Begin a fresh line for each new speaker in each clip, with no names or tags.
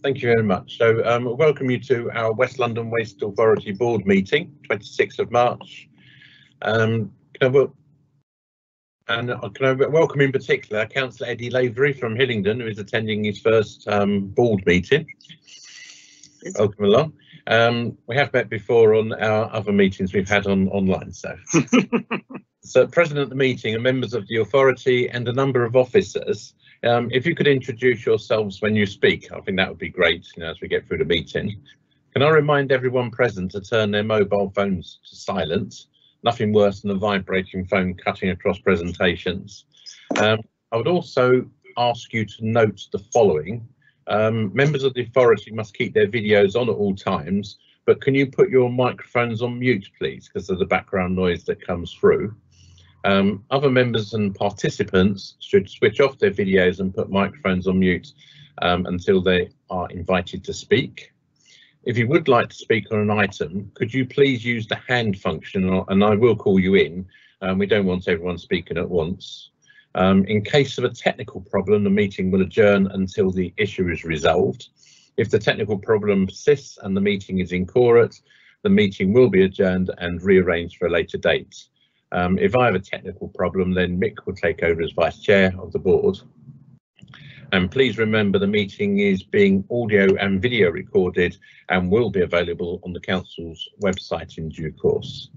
Thank you very much. So welcome you to our West London Waste Authority Board meeting, 26th of March. Can I welcome in particular Councillor Eddie Lavery from Hillingdon, who is attending his first board meeting. Welcome along. We have met before on our other meetings we've had online. So present at the meeting are members of the authority and a number of officers. If you could introduce yourselves when you speak, I think that would be great, as we get through the meeting. Can I remind everyone present to turn their mobile phones to silent? Nothing worse than a vibrating phone cutting across presentations. I would also ask you to note the following. Members of the authority must keep their videos on at all times, but can you put your microphones on mute, please, because of the background noise that comes through. Other members and participants should switch off their videos and put microphones on mute until they are invited to speak. If you would like to speak on an item, could you please use the hand function, and I will call you in. We don't want everyone speaking at once. In case of a technical problem, the meeting will adjourn until the issue is resolved. If the technical problem persists and the meeting is incorrect, the meeting will be adjourned and rearranged for a later date. If I have a technical problem, then Mick will take over as Vice Chair of the board. And please remember the meeting is being audio and video recorded and will be available on the Council's website in due course.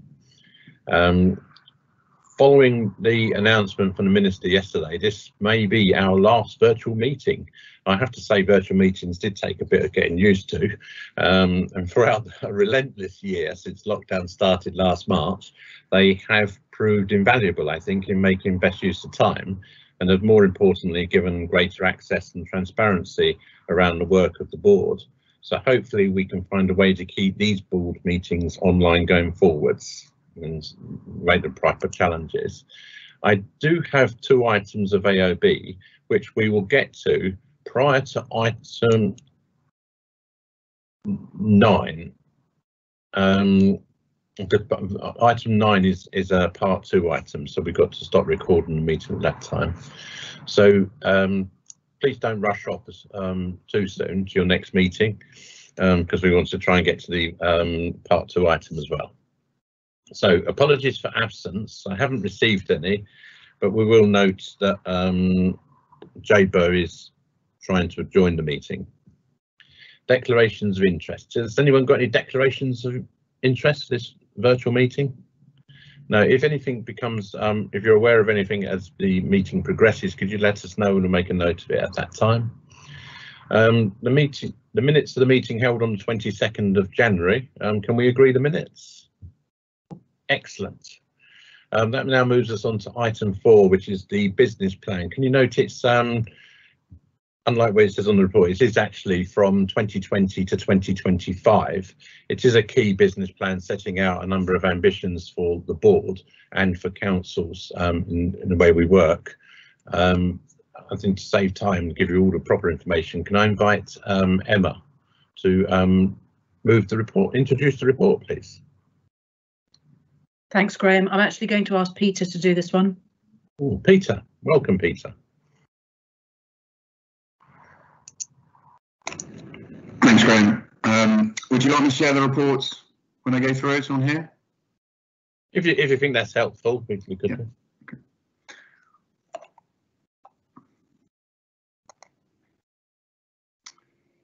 Following the announcement from the Minister yesterday, this may be our last virtual meeting. I have to say virtual meetings did take a bit of getting used to, and throughout a relentless year since lockdown started last March, they have proved invaluable, I think, in making best use of time, and have more importantly given greater access and transparency around the work of the board. So hopefully we can find a way to keep these board meetings online going forwards and make them proper challenges. I do have 2 items of AOB which we will get to prior to item 9. Item 9 is a part 2 item, so we've got to stop recording the meeting at that time. So please don't rush off too soon to your next meeting, because we want to try and get to the part 2 item as well. So apologies for absence. I haven't received any, but we will note that Jay Burr is trying to join the meeting. Declarations of interest. Has anyone got any declarations of interest for this virtual meeting? No, if anything becomes, if you're aware of anything as the meeting progresses, could you let us know and we'll make a note of it at that time. The minutes of the meeting held on the 22nd of January. Can we agree the minutes? Excellent. That now moves us on to item 4, which is the business plan. Can you note it's unlike what it says on the report, it is actually from 2020 to 2025. It is a key business plan setting out a number of ambitions for the board and for councils in the way we work. I think to save time and give you all the proper information, can I invite Emma to move the report, introduce the report, please?
Thanks, Graham. I'm actually going to ask Peter to do this one.
Oh, Peter, welcome, Peter.
Thanks, Graham. Would you like me to share the reports when I go through it on here?
If you think that's helpful, we could. Yeah. Okay.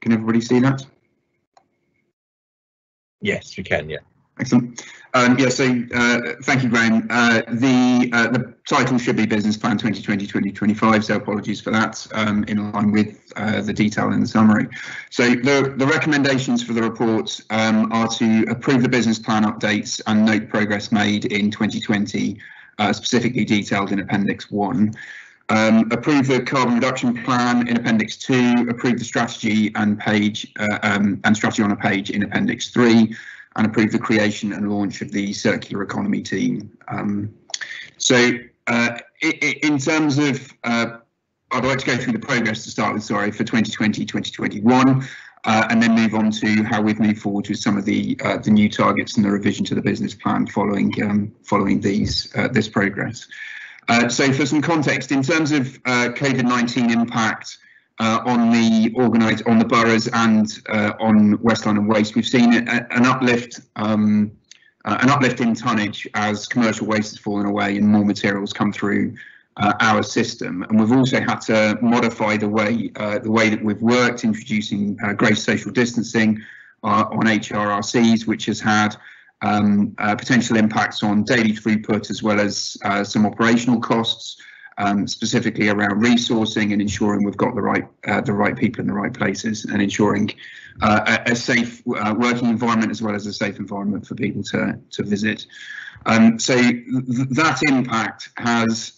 Can everybody see that?
Yes, we can. Yeah.
Excellent. Yeah, so thank you, Graham. The title should be Business Plan 2020-2025, so apologies for that, in line with the detail in the summary. So the recommendations for the report are to approve the business plan updates and note progress made in 2020, specifically detailed in Appendix 1. Approve the carbon reduction plan in Appendix 2, approve the strategy and strategy on a page in Appendix 3, and approve the creation and launch of the circular economy team. In terms of, I'd like to go through the progress to start with, sorry, for 2020-2021, and then move on to how we've moved forward with some of the new targets and the revision to the business plan following this progress. So for some context, in terms of COVID-19 impact on the boroughs and on Westland and Waste. We've seen an uplift in tonnage as commercial waste has fallen away and more materials come through our system. And we've also had to modify the way that we've worked, introducing greater social distancing on HRRCs, which has had potential impacts on daily throughput as well as some operational costs, specifically around resourcing and ensuring we've got the right people in the right places, and ensuring a safe working environment as well as a safe environment for people to visit. So that impact has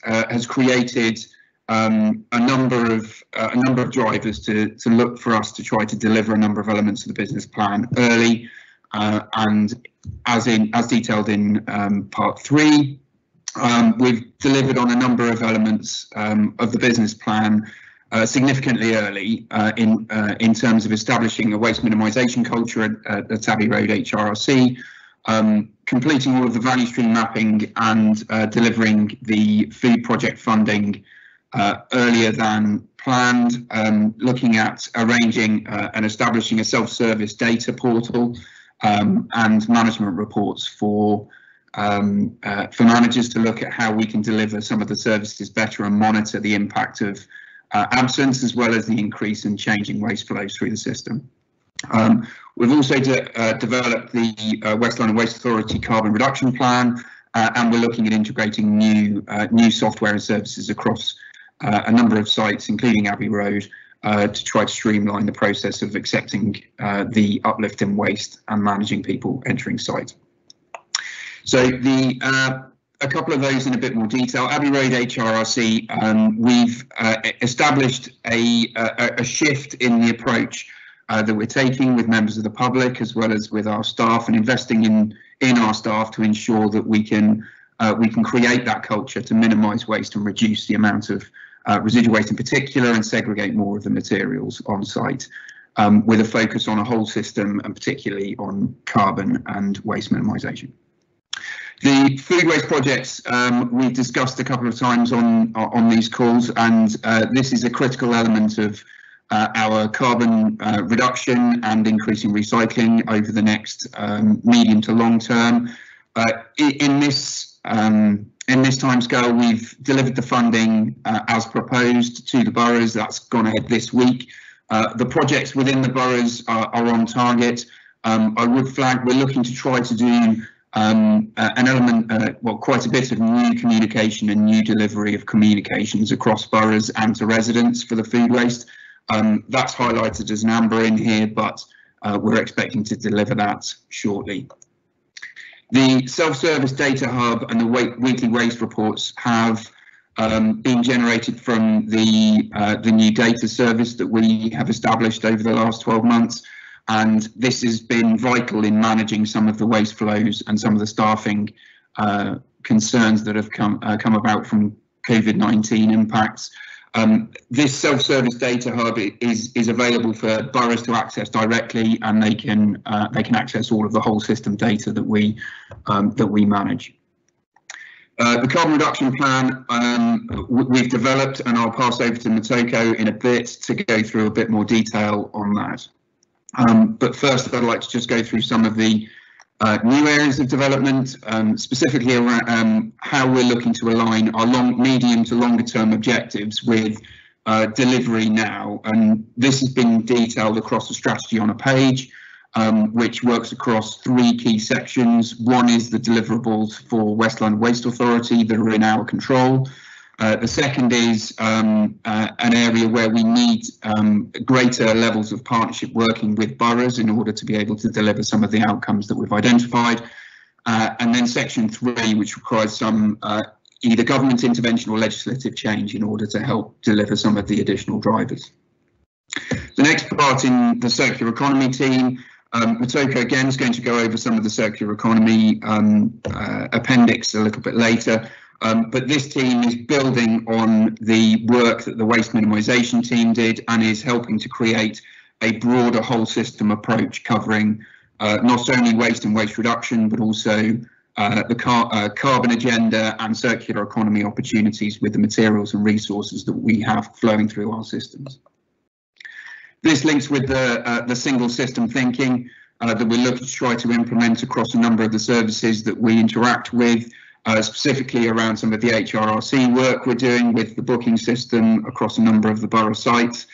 created a number of drivers to look for us to try to deliver a number of elements of the business plan early, and as detailed in part 3. We've delivered on a number of elements of the business plan significantly early in terms of establishing a waste minimisation culture at Abbey Road Hrc, completing all of the value stream mapping and delivering the food project funding earlier than planned, looking at arranging and establishing a self-service data portal and management reports for managers to look at how we can deliver some of the services better and monitor the impact of absence as well as the increase in changing waste flows through the system. We've also developed the Westland and Waste Authority carbon reduction plan, and we're looking at integrating new software and services across a number of sites, including Abbey Road, to try to streamline the process of accepting the uplift in waste and managing people entering site. So a couple of those in a bit more detail. Abbey Road Hrc, we've established a shift in the approach that we're taking with members of the public as well as with our staff, and investing in our staff to ensure that we can create that culture to minimise waste and reduce the amount of residual waste in particular, and segregate more of the materials on site, with a focus on a whole system and particularly on carbon and waste minimisation. The food waste projects we've discussed a couple of times on these calls, and this is a critical element of our carbon reduction and increasing recycling over the next medium to long term. In this timescale, we've delivered the funding as proposed to the boroughs. That's gone ahead this week. The projects within the boroughs are on target. I would flag we're looking to try to do an element, quite a bit of new communication and new delivery of communications across boroughs and to residents for the food waste. That's highlighted as an amber in here, but we're expecting to deliver that shortly. The self-service data hub and the weekly waste reports have been generated from the new data service that we have established over the last 12 months. And this has been vital in managing some of the waste flows and some of the staffing concerns that have come about from COVID-19 impacts. This self-service data hub is available for boroughs to access directly, and they can access all of the whole system data that we manage. The carbon reduction plan we've developed, and I'll pass over to Motoko in a bit to go through a bit more detail on that. But first, I'd like to just go through some of the new areas of development, specifically around how we're looking to align our medium to longer term objectives with delivery now. And this has been detailed across the strategy on a page, which works across 3 key sections. One is the deliverables for Westland Waste Authority that are in our control. The second is an area where we need greater levels of partnership working with boroughs in order to be able to deliver some of the outcomes that we've identified. And then section 3, which requires some either government intervention or legislative change in order to help deliver some of the additional drivers. The next part in the circular economy team, Motoko again is going to go over some of the circular economy appendix a little bit later. But this team is building on the work that the waste minimisation team did and is helping to create a broader whole system approach covering not only waste and waste reduction, but also the carbon agenda and circular economy opportunities with the materials and resources that we have flowing through our systems. This links with the single system thinking that we're looking to try to implement across a number of the services that we interact with, specifically around some of the HRRC work we're doing with the booking system across a number of the borough sites.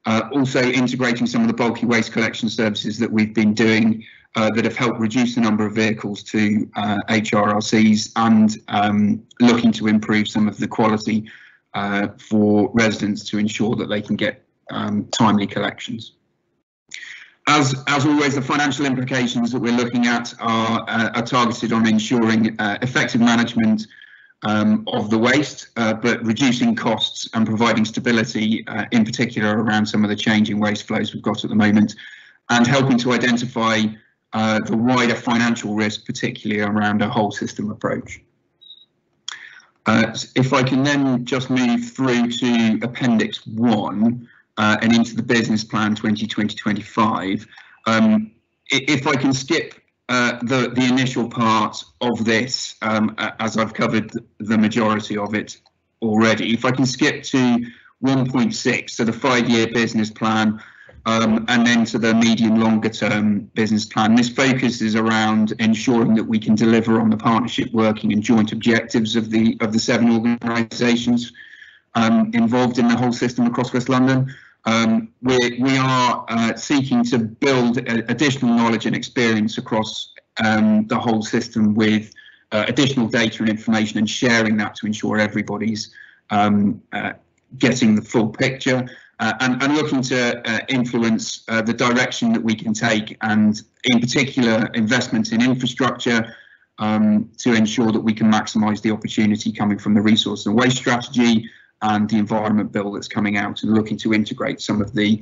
Also integrating some of the bulky waste collection services that we've been doing that have helped reduce the number of vehicles to HRRCs, and looking to improve some of the quality for residents to ensure that they can get timely collections. As always, the financial implications that we're looking at are targeted on ensuring effective management of the waste, but reducing costs and providing stability, in particular around some of the changing waste flows we've got at the moment, and helping to identify the wider financial risk, particularly around a whole system approach. If I can then just move through to Appendix 1 and into the business plan 2020-25. If I can skip the initial part of this, as I've covered the majority of it already, if I can skip to 1.6, so the 5-year business plan, and then to the medium longer term business plan. This focuses around ensuring that we can deliver on the partnership working and joint objectives of the 7 organisations involved in the whole system across West London. We are seeking to build additional knowledge and experience across the whole system with additional data and information, and sharing that to ensure everybody's getting the full picture, and looking to influence the direction that we can take, and in particular investment in infrastructure to ensure that we can maximise the opportunity coming from the resource and waste strategy and the environment bill that's coming out, and looking to integrate some of the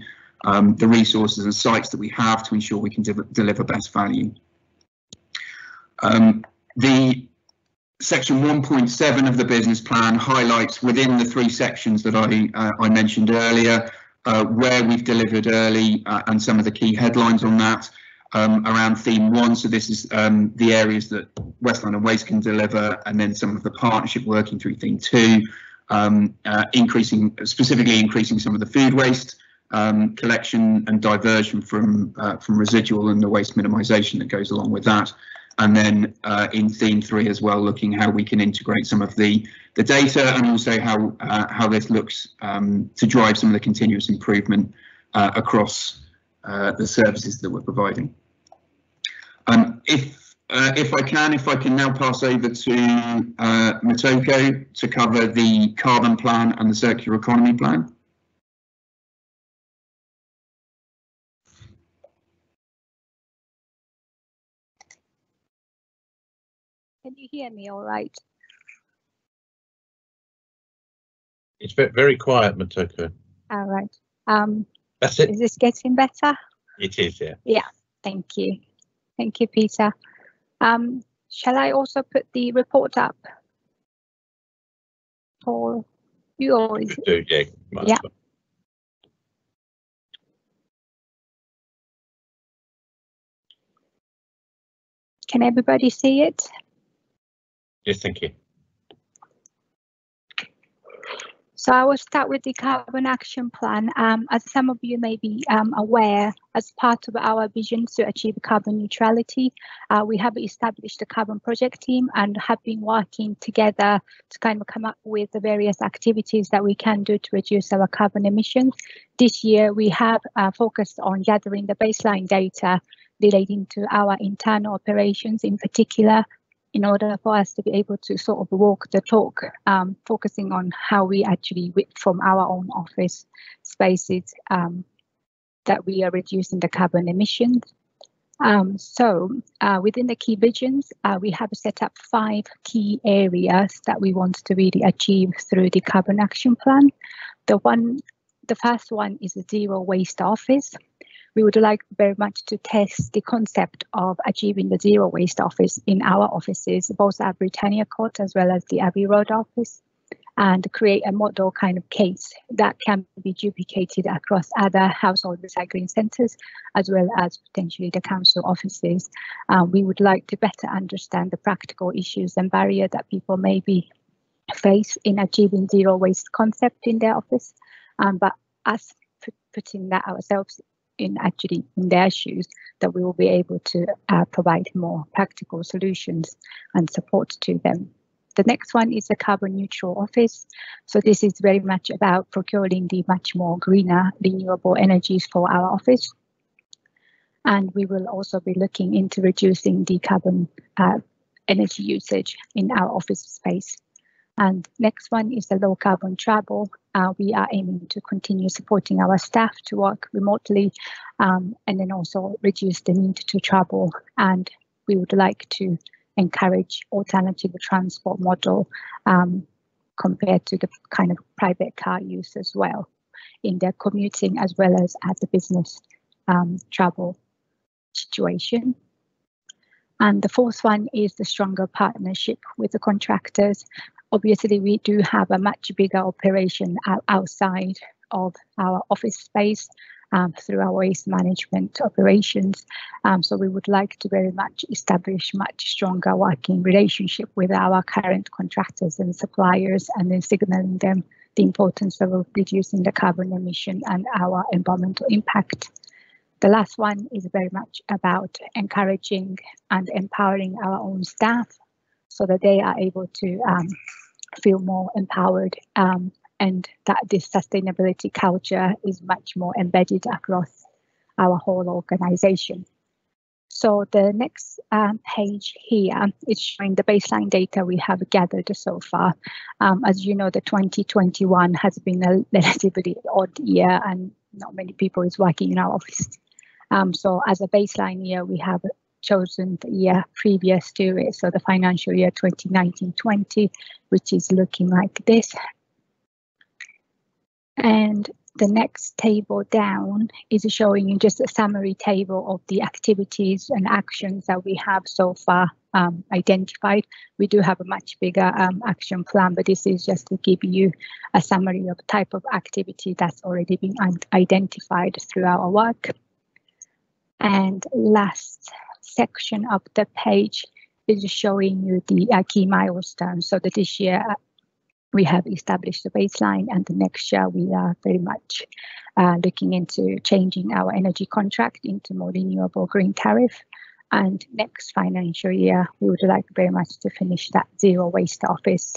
resources and sites that we have to ensure we can deliver best value. The section 1.7 of the business plan highlights within the 3 sections that I mentioned earlier where we've delivered early, and some of the key headlines on that around theme 1. So this is the areas that West London Waste can deliver, and then some of the partnership working through theme 2. Specifically increasing some of the food waste collection and diversion from residual, and the waste minimisation that goes along with that. And then in theme 3 as well, looking how we can integrate some of the data, and also how this looks to drive some of the continuous improvement across the services that we're providing. If I can now pass over to Motoko to cover the carbon plan and the circular economy plan.
Can you hear me all right?
It's very quiet, Motoko.
All right.
That's it.
Is this getting better?
It is, yeah.
Yeah, thank you. Thank you, Peter. Shall I also put the report up for you, or is it?
Yeah.
Yeah. Can everybody see it?
Yes, thank you.
So I will start with the carbon action plan. As some of you may be aware, as part of our vision to achieve carbon neutrality, we have established a carbon project team and have been working together to kind of come up with the various activities that we can do to reduce our carbon emissions. This year, we have focused on gathering the baseline data relating to our internal operations in particular, in order for us to be able to sort of walk the talk, focusing on how we actually, from our own office spaces, that we are reducing the carbon emissions. Within the key visions, we have set up 5 key areas that we want to really achieve through the carbon action plan. The first one is a zero waste office. We would like very much to test the concept of achieving the zero waste office in our offices, both at Britannia Court as well as the Abbey Road office, and create a model kind of case that can be duplicated across other household recycling centres, as well as potentially the council offices. We would like to better understand the practical issues and barriers that people may be face in achieving zero waste concept in their office. But as putting that ourselves in their shoes, that we will be able to provide more practical solutions and support to them. The next one is the carbon neutral office. So this is very much about procuring the much more greener renewable energies for our office. And we will also be looking into reducing the carbon energy usage in our office space. And next one is the low carbon travel. We are aiming to continue supporting our staff to work remotely and then also reduce the need to travel. And we would like to encourage alternative transport model compared to the kind of private car use as well in their commuting as well as at the business travel situation. And the fourth one is the stronger partnership with the contractors. Obviously, we do have a much bigger operation outside of our office space through our waste management operations. So we would like to very much establish much stronger working relationship with our current contractors and suppliers, and then signaling them the importance of reducing the carbon emission and our environmental impact. The last one is very much about encouraging and empowering our own staff so that they are able to feel more empowered and that this sustainability culture is much more embedded across our whole organization. So the next page here is showing the baseline data we have gathered so far. As you know, the 2021 has been a relatively odd year and not many people is working in our office. So as a baseline year, we have chosen the year previous to it, so the financial year 2019-20, which is looking like this. And the next table down is showing you just a summary table of the activities and actions that we have so far identified. We do have a much bigger action plan, but this is just to give you a summary of the type of activity that's already been identified through our work. And last section of the page is showing you the key milestones. So that this year we have established the baseline, and the next year we are very much looking into changing our energy contract into more renewable green tariff. And next financial year, we would like very much to finish that zero waste office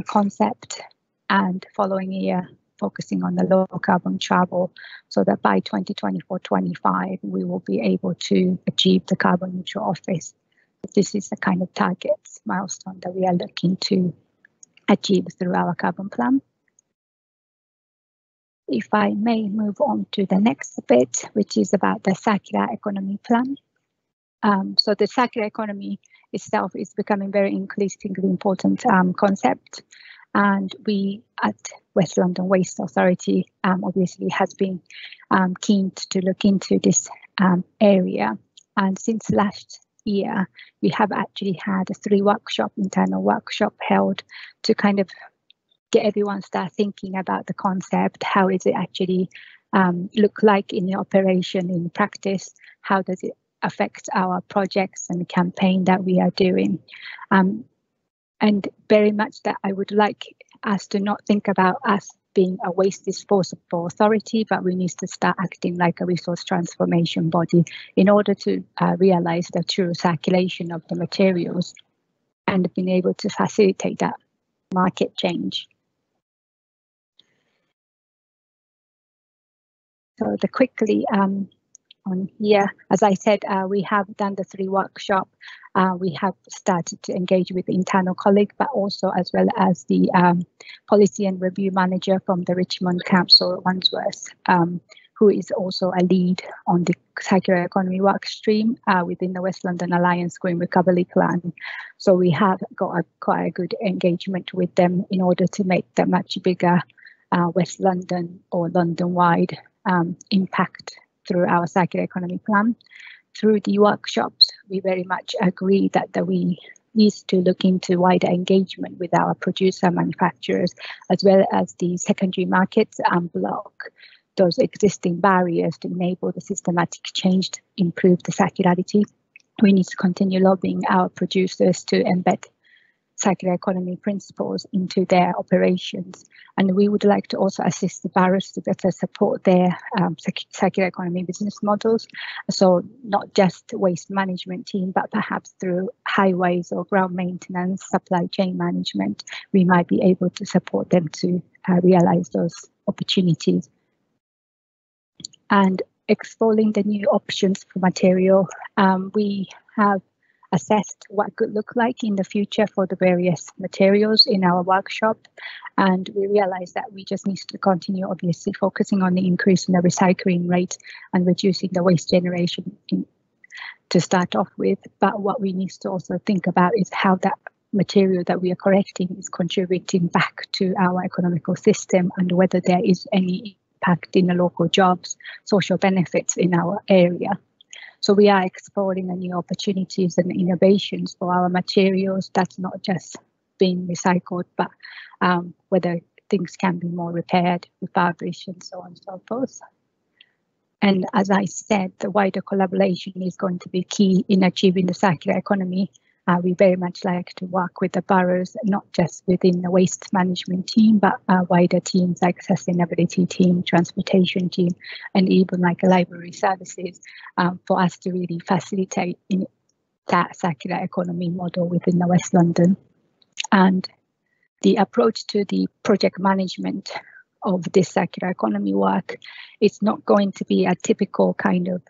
concept, and following year, focusing on the low carbon travel, so that by 2024-25, we will be able to achieve the carbon neutral office. This is the kind of targets, milestone that we are looking to achieve through our carbon plan. If I may move on to the next bit, which is about the circular economy plan. So the circular economy itself is becoming very increasingly important concept. And we at West London Waste Authority obviously has been keen to look into this area. And since last year, we have actually had 3 internal workshop held to kind of get everyone start thinking about the concept. How is it actually look like in the operation, in practice? How does it affect our projects and campaign that we are doing? And very much that I would like us to not think about us being a waste disposal authority, but we need to start acting like a resource transformation body in order to realize the true circulation of the materials and being able to facilitate that market change. So the quickly on here, as I said, we have done the 3 workshop. We have started to engage with the internal colleague, but also as well as the policy and review manager from the Richmond Council, Wandsworth, who is also a lead on the circular economy work stream within the West London Alliance Green Recovery Plan. So we have got quite a good engagement with them in order to make the much bigger West London or London-wide impact through our circular economy plan. Through the workshops, we very much agree that we need to look into wider engagement with our producer manufacturers, as well as the secondary markets, and block those existing barriers to enable the systematic change to improve the circularity. We need to continue lobbying our producers to embed circular economy principles into their operations. And we would like to also assist the boroughs to better support their circular economy business models. So not just waste management team, but perhaps through highways or ground maintenance, supply chain management, we might be able to support them to realize those opportunities. And exploring the new options for material, we have assessed what could look like in the future for the various materials in our workshop. And we realized that we just need to continue obviously focusing on the increase in the recycling rate and reducing the waste generation to start off with. But what we need to also think about is how that material that we are collecting is contributing back to our economical system and whether there is any impact in the local jobs, social benefits in our area. So we are exploring the new opportunities and innovations for our materials that's not just being recycled, but whether things can be more repaired, refurbished, and so on and so forth. And as I said, the wider collaboration is going to be key in achieving the circular economy. We very much like to work with the boroughs, not just within the waste management team, but wider teams like sustainability team, transportation team, and even like library services for us to really facilitate in that circular economy model within the West London. And the approach to the project management of this circular economy work, it's not going to be a typical kind of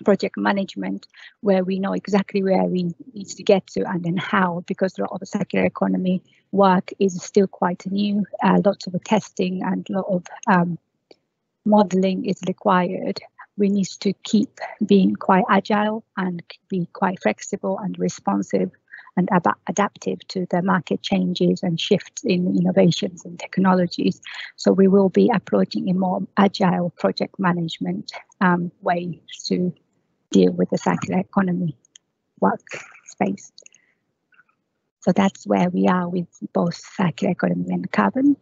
project management where we know exactly where we need to get to and then how, because a lot of the circular economy work is still quite new. Lots of testing and a lot of modeling is required. We need to keep being quite agile and be quite flexible and responsive and adaptive to the market changes and shifts in innovations and technologies. So we will be approaching a more agile project management way to deal with the circular economy workspace. So that's where we are with both circular economy and carbon.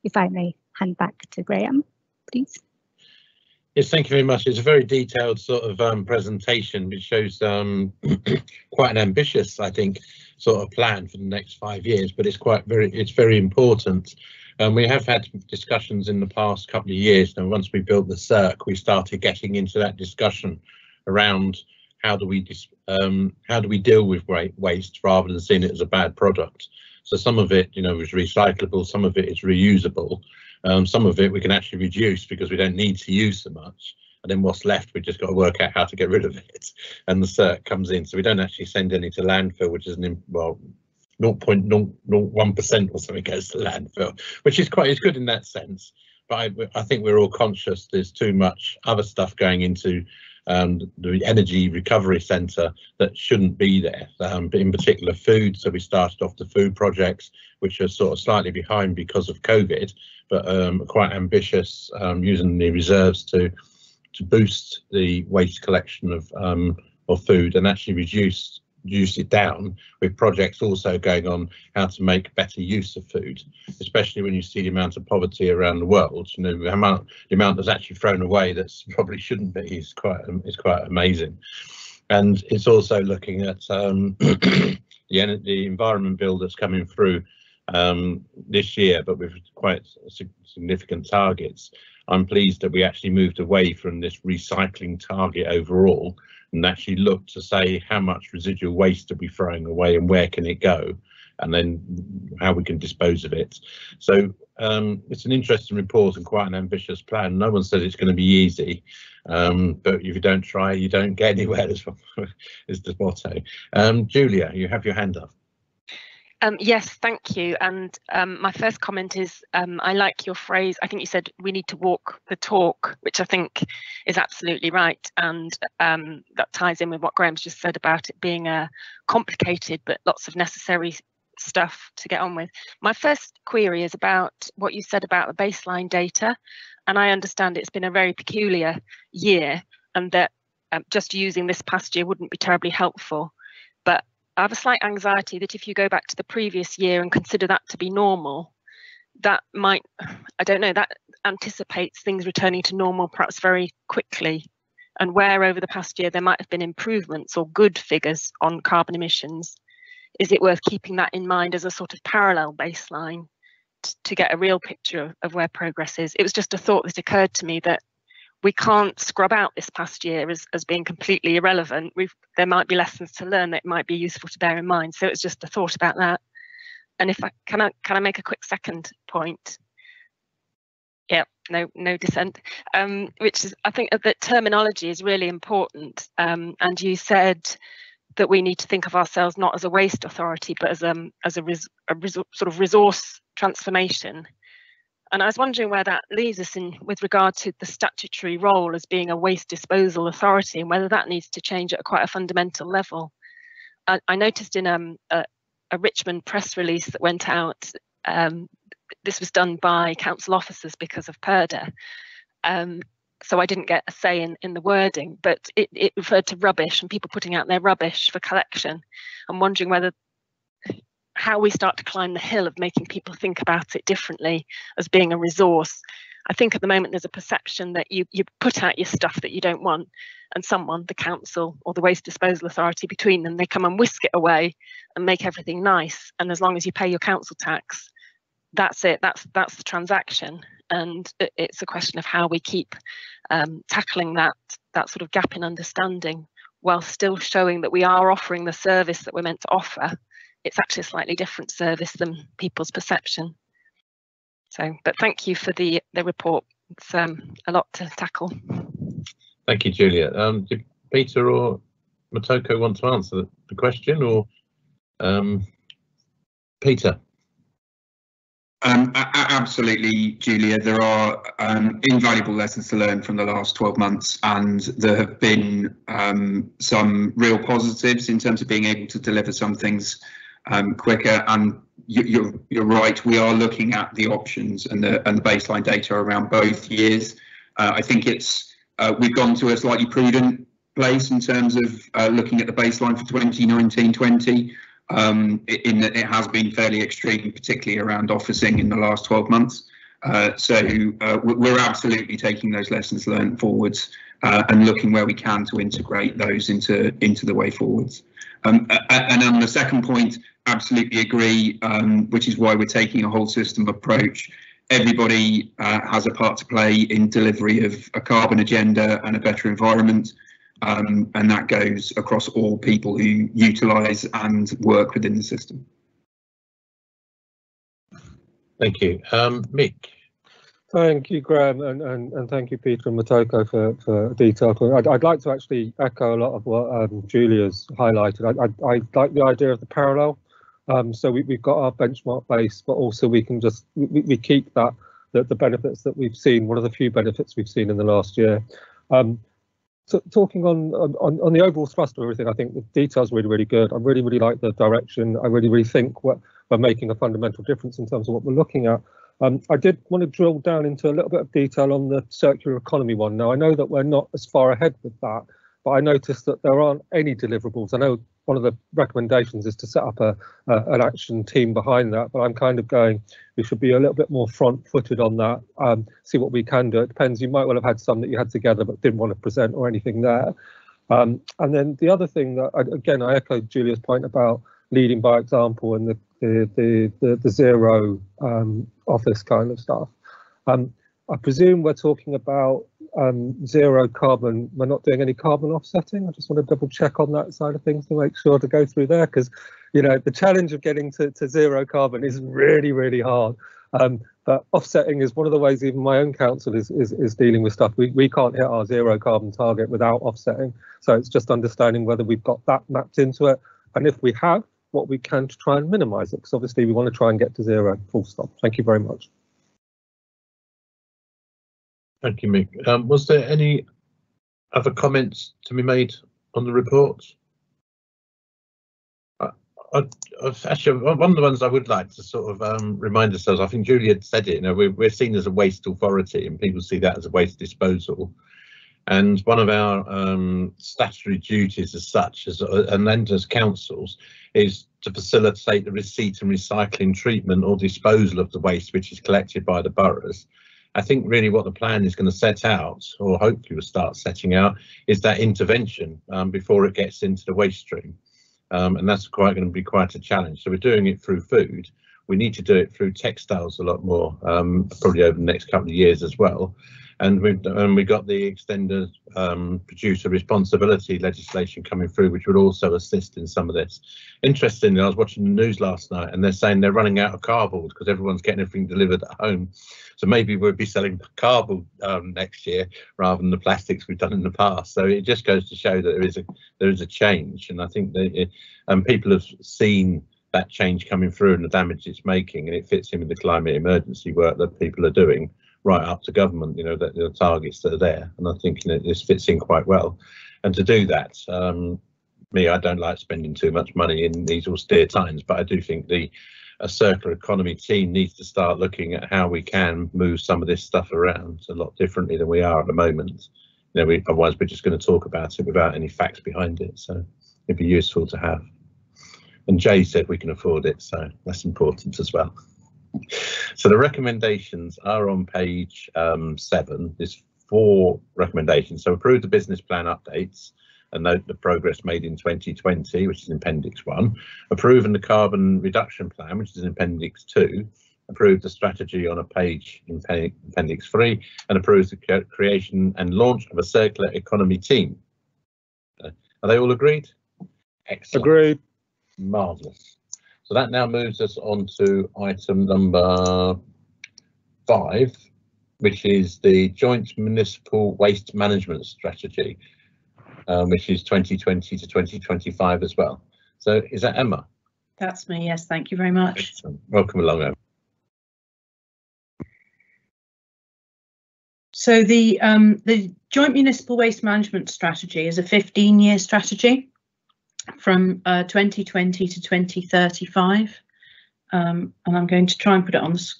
If I may hand back to Graham, please.
Yes, thank you very much. It's a very detailed sort of presentation, which shows quite an ambitious, I think, sort of plan for the next 5 years, but it's very important. We have had discussions in the past couple of years, and once we built the Hrc, we started getting into that discussion around how do we deal with waste rather than seeing it as a bad product. So some of it, is recyclable, some of it is reusable. Some of it we can actually reduce because we don't need to use so much, and then what's left, we've just got to work out how to get rid of it, and the Hrc comes in. So we don't actually send any to landfill, which is 0.001% or something goes to landfill, which is good in that sense. But I think we're all conscious there's too much other stuff going into the energy recovery centre that shouldn't be there, but in particular food. So we started off the food projects, which are sort of slightly behind because of COVID, but quite ambitious, using the reserves to boost the waste collection of food and actually reduce it down, with projects also going on how to make better use of food, especially when you see the amount of poverty around the world. The amount that's actually thrown away that's probably shouldn't be is quite amazing. And it's also looking at the environment bill that's coming through this year, but with quite significant targets. I'm pleased that we actually moved away from this recycling target overall and actually looked to say how much residual waste are we throwing away and where can it go, and then how we can dispose of it. So it's an interesting report and quite an ambitious plan. No one says it's going to be easy, but if you don't try, you don't get anywhere, is the motto. Julia, you have your hand up.
Yes, thank you. And my first comment is I like your phrase. I think you said we need to walk the talk, which I think is absolutely right. And that ties in with what Graham's just said about it being complicated, but lots of necessary stuff to get on with. My first query is about what you said about the baseline data. And I understand it's been a very peculiar year and that just using this past year wouldn't be terribly helpful. But I have a slight anxiety that if you go back to the previous year and consider that to be normal, that might, I don't know, that anticipates things returning to normal perhaps very quickly. And where over the past year there might have been improvements or good figures on carbon emissions, is it worth keeping that in mind as a sort of parallel baseline to get a real picture of where progress is? It was just a thought that occurred to me that we can't scrub out this past year as being completely irrelevant. There might be lessons to learn that might be useful to bear in mind. So it's just a thought about that. And if can I make a quick second point? Yeah, no dissent. Which is, I think that terminology is really important. And you said that we need to think of ourselves not as a waste authority, but as a sort of resource transformation. And I was wondering where that leaves us in with regard to the statutory role as being a waste disposal authority, and whether that needs to change at quite a fundamental level. I noticed in a Richmond press release that went out, this was done by council officers because of PERDA. So I didn't get a say in the wording, but it referred to rubbish and people putting out their rubbish for collection. I'm wondering how we start to climb the hill of making people think about it differently as being a resource. I think at the moment there's a perception that you put out your stuff that you don't want, and someone, the council or the waste disposal authority, between them, they come and whisk it away and make everything nice. And as long as you pay your council tax, that's it. That's the transaction. And it's a question of how we keep tackling that sort of gap in understanding, while still showing that we are offering the service that we're meant to offer. It's actually a slightly different service than people's perception. So, but thank you for the report. It's a lot to tackle.
Thank you, Julia. Did Peter or Motoko want to answer the question, or Peter?
Absolutely, Julia. There are invaluable lessons to learn from the last 12 months, and there have been some real positives in terms of being able to deliver some things quicker. And you're right, we are looking at the options and the baseline data around both years. I think we've gone to a slightly prudent place in terms of looking at the baseline for 2019-20. In that it has been fairly extreme, particularly around officing in the last 12 months. So we're absolutely taking those lessons learned forwards and looking where we can to integrate those into the way forwards. And on the second point, absolutely agree, which is why we're taking a whole system approach. Everybody has a part to play in delivery of a carbon agenda and a better environment. And that goes across all people who utilise and work within the system.
Thank you. Mick.
Thank you, Graham, and thank you, Peter and Motoko, for detail. I'd like to actually echo a lot of what Julia's highlighted. I like the idea of the parallel. So we've got our benchmark base, but also we can just we keep the benefits that we've seen. One of the few benefits we've seen in the last year. So talking on the overall thrust of everything, I think the detail's really good. I really like the direction. I really think we're making a fundamental difference in terms of what we're looking at. I did want to drill down into a little bit of detail on the circular economy one. Now, I know that we're not as far ahead with that, but I noticed that there aren't any deliverables. I know one of the recommendations is to set up an action team behind that, but I'm kind of going, we should be a little bit more front-footed on that, see what we can do. It depends, you might well have had some that you had together but didn't want to present or anything there. And then the other thing that, again, I echo Julia's point about leading by example and the zero office kind of stuff. I presume we're talking about zero carbon. We're not doing any carbon offsetting. I just want to double check on that side of things to make sure to go through there, because the challenge of getting to zero carbon is really hard. But offsetting is one of the ways even my own council is dealing with stuff. We can't hit our zero carbon target without offsetting. So it's just understanding whether we've got that mapped into it, and if we have, what we can to try and minimise it, because obviously we want to try and get to zero, full stop. Thank you very much.
Thank you, Mick. Was there any other comments to be made on the report? Actually, one of the ones I would like to sort of remind ourselves, I think Julia said it, we're seen as a waste authority and people see that as a waste disposal. And one of our statutory duties as such, and as councils, is to facilitate the receipt and recycling, treatment or disposal of the waste which is collected by the boroughs. I think really what the plan is going to set out, or hopefully will start setting out, is that intervention before it gets into the waste stream. and that's going to be quite a challenge. So we're doing it through food. We need to do it through textiles a lot more, probably over the next couple of years as well. And we've got the extended producer responsibility legislation coming through, which would also assist in some of this. Interestingly, I was watching the news last night and they're saying they're running out of cardboard because everyone's getting everything delivered at home. So maybe we'll be selling cardboard next year rather than the plastics we've done in the past. So it just goes to show that there is a change, and I think that people have seen that change coming through and the damage it's making, and it fits in with the climate emergency work that people are doing right up to government, that the targets that are there. And I think this fits in quite well. And to do that, I don't like spending too much money in these austere times, but I do think a circular economy team needs to start looking at how we can move some of this stuff around a lot differently than we are at the moment. Otherwise we're just going to talk about it without any facts behind it. So it'd be useful to have. And Jay said we can afford it, so that's important as well. So the recommendations are on page 7. There's 4 recommendations. So approve the business plan updates and note the progress made in 2020, which is in Appendix 1. Approve the carbon reduction plan, which is in Appendix 2. Approve the strategy on a page in Appendix 3, and approve the creation and launch of a circular economy team. Are they all agreed? Excellent.
Agreed.
Marvellous. So that now moves us on to item number 5, which is the Joint Municipal Waste Management Strategy, which is 2020 to 2025 as well. So is that Emma?
That's me, yes, thank you very much.
Excellent. Welcome along, Emma.
So the Joint Municipal Waste Management Strategy is a 15-year strategy from 2020 to 2035, and I'm going to try and put it on the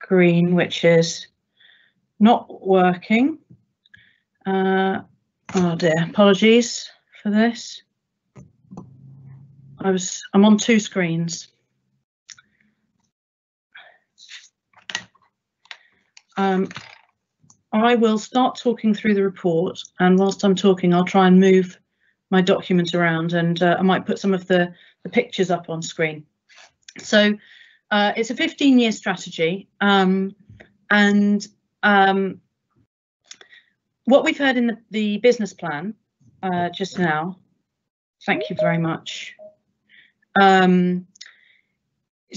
screen, which is not working. Oh dear, apologies for this. I'm on 2 screens. I will start talking through the report, and whilst I'm talking I'll try and move my document around, and I might put some of the pictures up on screen. So it's a 15-year strategy, and what we've heard in the business plan just now, thank you very much, sort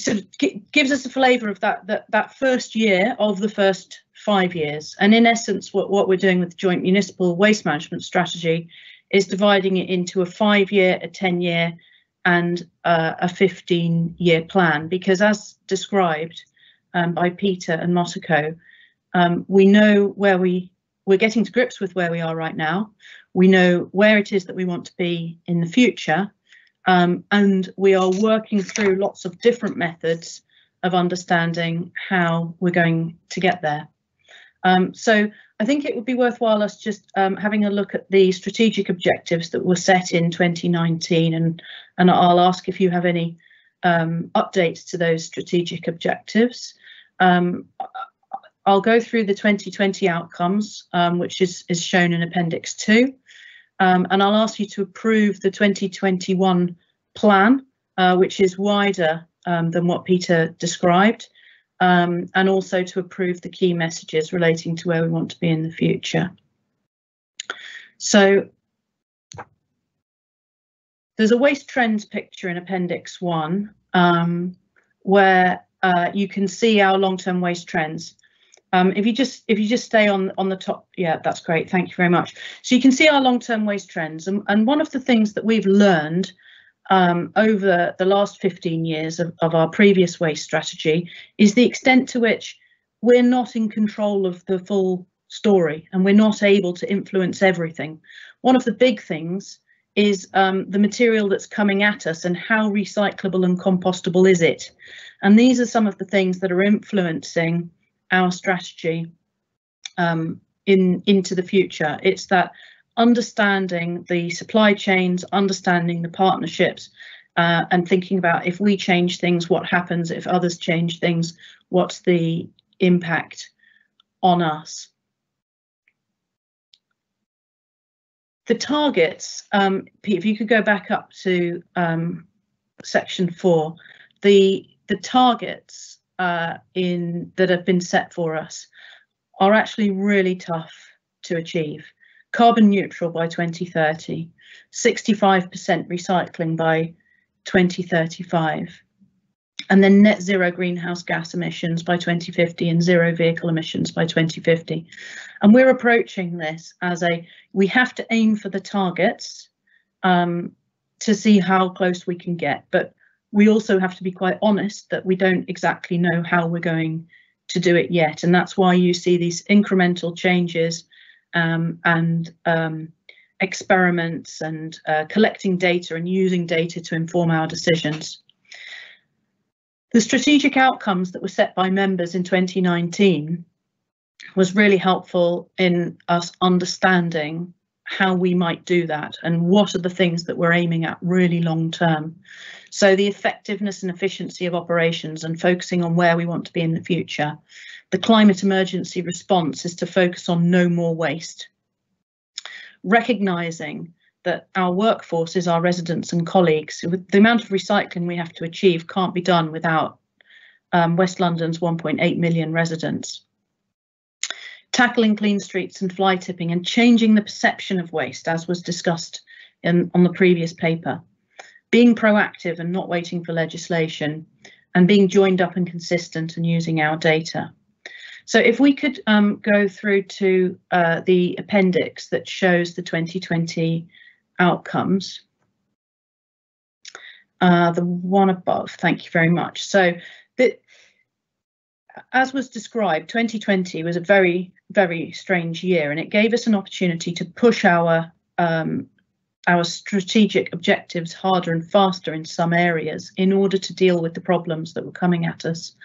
of gives us a flavour of that first year of the first 5 years. And in essence, what we're doing with the Joint Municipal Waste Management Strategy is dividing it into a 5-year, a 10-year and a 15-year plan, because as described by Peter and Motoko, we know where we're getting to grips with where we are right now. We know where it is that we want to be in the future, and we are working through lots of different methods of understanding how we're going to get there. So I think it would be worthwhile us just having a look at the strategic objectives that were set in 2019, and I'll ask if you have any updates to those strategic objectives. I'll go through the 2020 outcomes, which is shown in Appendix 2, and I'll ask you to approve the 2021 plan, which is wider than what Peter described. And also to approve the key messages relating to where we want to be in the future. So there's a waste trends picture in Appendix 1, where you can see our long-term waste trends. If you just stay on the top, yeah, that's great. Thank you very much. So you can see our long-term waste trends, and one of the things that we've learned over the last 15 years of our previous waste strategy is the extent to which we're not in control of the full story, and we're not able to influence everything. One of the big things is the material that's coming at us and how recyclable and compostable is it. And these are some of the things that are influencing our strategy into the future. It's that understanding the supply chains, understanding the partnerships, and thinking about if we change things, what happens, if others change things, what's the impact on us. The targets, Pete, if you could go back up to section 4, the targets that have been set for us are actually really tough to achieve. Carbon neutral by 2030, 65% recycling by 2035, and then net zero greenhouse gas emissions by 2050 and zero vehicle emissions by 2050. And we're approaching this as we have to aim for the targets to see how close we can get, but we also have to be quite honest that we don't exactly know how we're going to do it yet. And that's why you see these incremental changes and experiments and collecting data and using data to inform our decisions. The strategic outcomes that were set by members in 2019 was really helpful in us understanding how we might do that and what are the things that we're aiming at really long term. So the effectiveness and efficiency of operations and focusing on where we want to be in the future. The climate emergency response is to focus on no more waste. Recognising that our workforce is our residents and colleagues. The amount of recycling we have to achieve can't be done without West London's 1.8 million residents. Tackling clean streets and fly tipping and changing the perception of waste, as was discussed on the previous paper. Being proactive and not waiting for legislation, and being joined up and consistent and using our data. So if we could go through to the appendix that shows the 2020 outcomes. The one above, thank you very much. So as was described, 2020 was a very, very strange year, and it gave us an opportunity to push our strategic objectives harder and faster in some areas in order to deal with the problems that were coming at us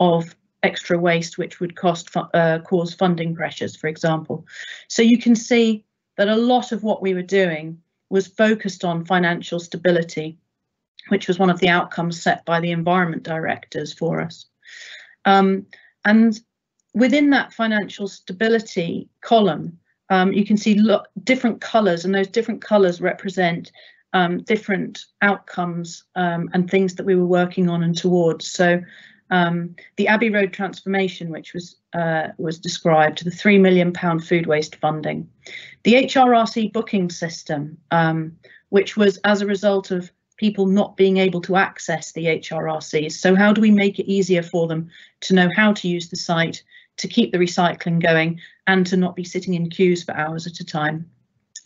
of extra waste, which would cause funding pressures, for example. So you can see that a lot of what we were doing was focused on financial stability, which was one of the outcomes set by the environment directors for us. And within that financial stability column, you can see different colours, and those different colours represent different outcomes and things that we were working on and towards. So the Abbey Road transformation, which was described, the £3 million food waste funding, the HRRC booking system, which was as a result of people not being able to access the HRRCs. So how do we make it easier for them to know how to use the site, to keep the recycling going, and to not be sitting in queues for hours at a time?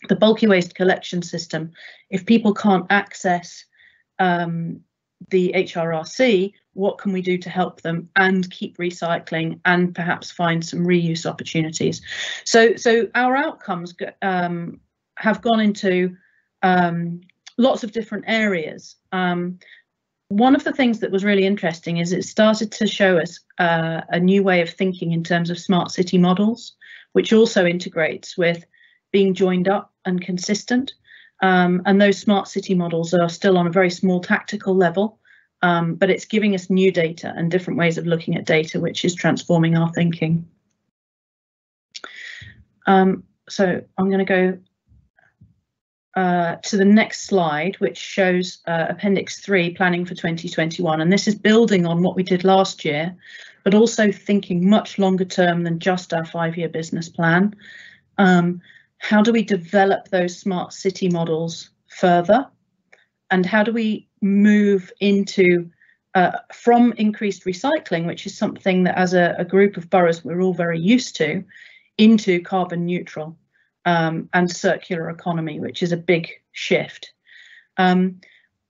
The bulky waste collection system, if people can't access the HRRC, what can we do to help them and keep recycling and perhaps find some reuse opportunities? So our outcomes have gone into lots of different areas. One of the things that was really interesting is it started to show us a new way of thinking in terms of smart city models, which also integrates with being joined up and consistent. And those smart city models are still on a very small tactical level, but it's giving us new data and different ways of looking at data, which is transforming our thinking. So I'm going to go to the next slide, which shows Appendix 3, Planning for 2021. And this is building on what we did last year, but also thinking much longer term than just our 5-year business plan. How do we develop those smart city models further? And how do we move into from increased recycling, which is something that as a group of boroughs we're all very used to, into carbon neutral and circular economy, which is a big shift.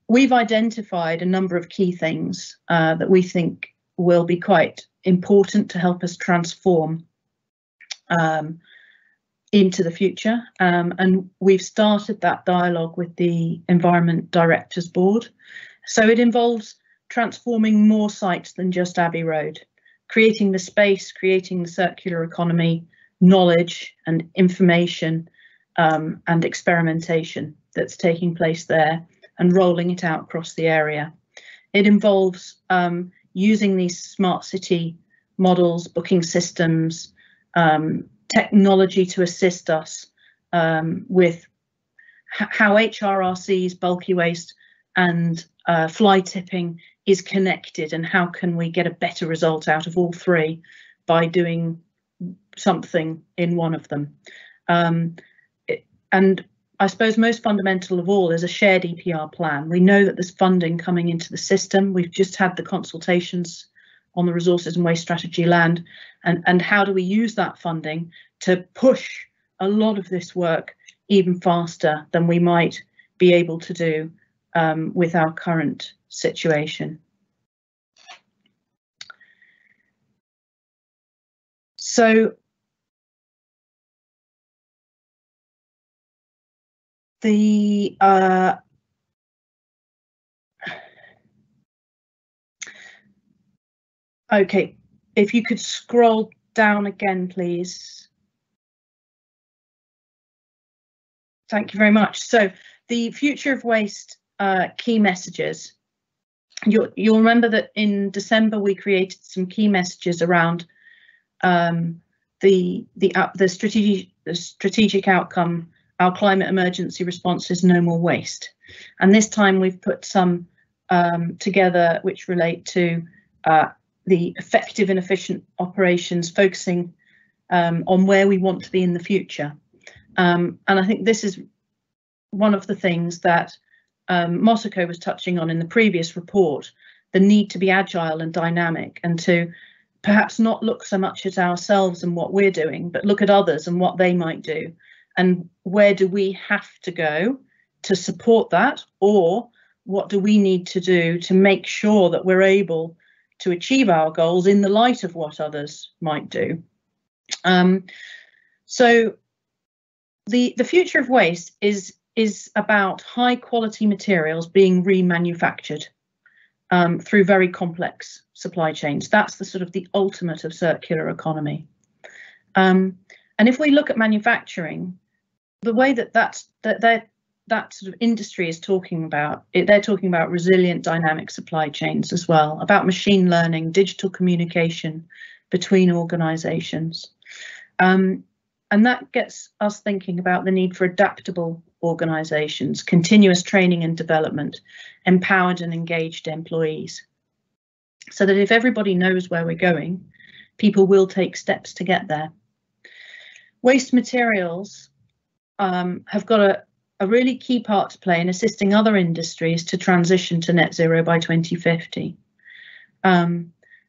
We've identified a number of key things that we think will be quite important to help us transform into the future, and we've started that dialogue with the Environment Directors Board. So it involves transforming more sites than just Abbey Road, creating the space, creating the circular economy, knowledge and information and experimentation that's taking place there and rolling it out across the area. It involves using these smart city models, booking systems, technology to assist us with how HRRCs, bulky waste and fly tipping is connected, and how can we get a better result out of all three by doing something in one of them. And I suppose most fundamental of all is a shared EPR plan. We know that there's funding coming into the system. We've just had the consultations on the resources and waste strategy land, and how do we use that funding to push a lot of this work even faster than we might be able to do with our current situation. So the okay, if you could scroll down again, please. Thank you very much. So the future of waste key messages. You'll remember that in December we created some key messages around the strategic outcome. Our climate emergency response is no more waste, and this time we've put some together which relate to the effective and efficient operations, focusing on where we want to be in the future. And I think this is one of the things that Mosako was touching on in the previous report, the need to be agile and dynamic, and to perhaps not look so much at ourselves and what we're doing, but look at others and what they might do. And where do we have to go to support that? Or what do we need to do to make sure that we're able to achieve our goals in the light of what others might do? So the future of waste is about high quality materials being remanufactured through very complex supply chains. That's the sort of the ultimate of circular economy. And if we look at manufacturing, the way that sort of industry is talking about it, they're talking about resilient dynamic supply chains as well, about machine learning, digital communication between organizations. And that gets us thinking about the need for adaptable organizations, continuous training and development, empowered and engaged employees, so that if everybody knows where we're going, people will take steps to get there. Waste materials have got a really key part to play in assisting other industries to transition to net zero by 2050.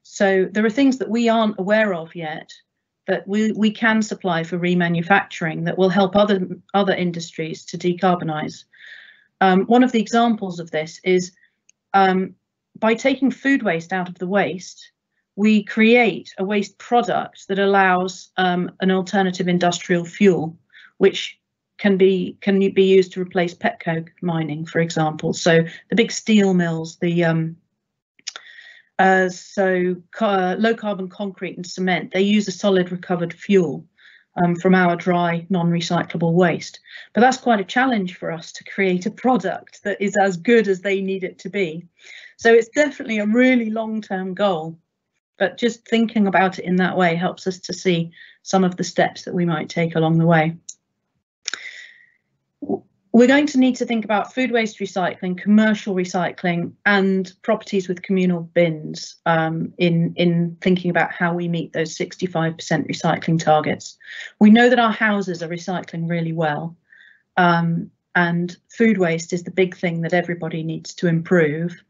So there are things that we aren't aware of yet that we can supply for remanufacturing that will help other industries to decarbonise. One of the examples of this is by taking food waste out of the waste, we create a waste product that allows an alternative industrial fuel, which can be used to replace petcoke mining, for example. So the big steel mills, the low carbon concrete and cement, they use a solid recovered fuel from our dry non-recyclable waste. But that's quite a challenge for us to create a product that is as good as they need it to be. So it's definitely a really long-term goal, but just thinking about it in that way helps us to see some of the steps that we might take along the way. We're going to need to think about food waste recycling, commercial recycling, and properties with communal bins in thinking about how we meet those 65% recycling targets. We know that our houses are recycling really well, and food waste is the big thing that everybody needs to improve.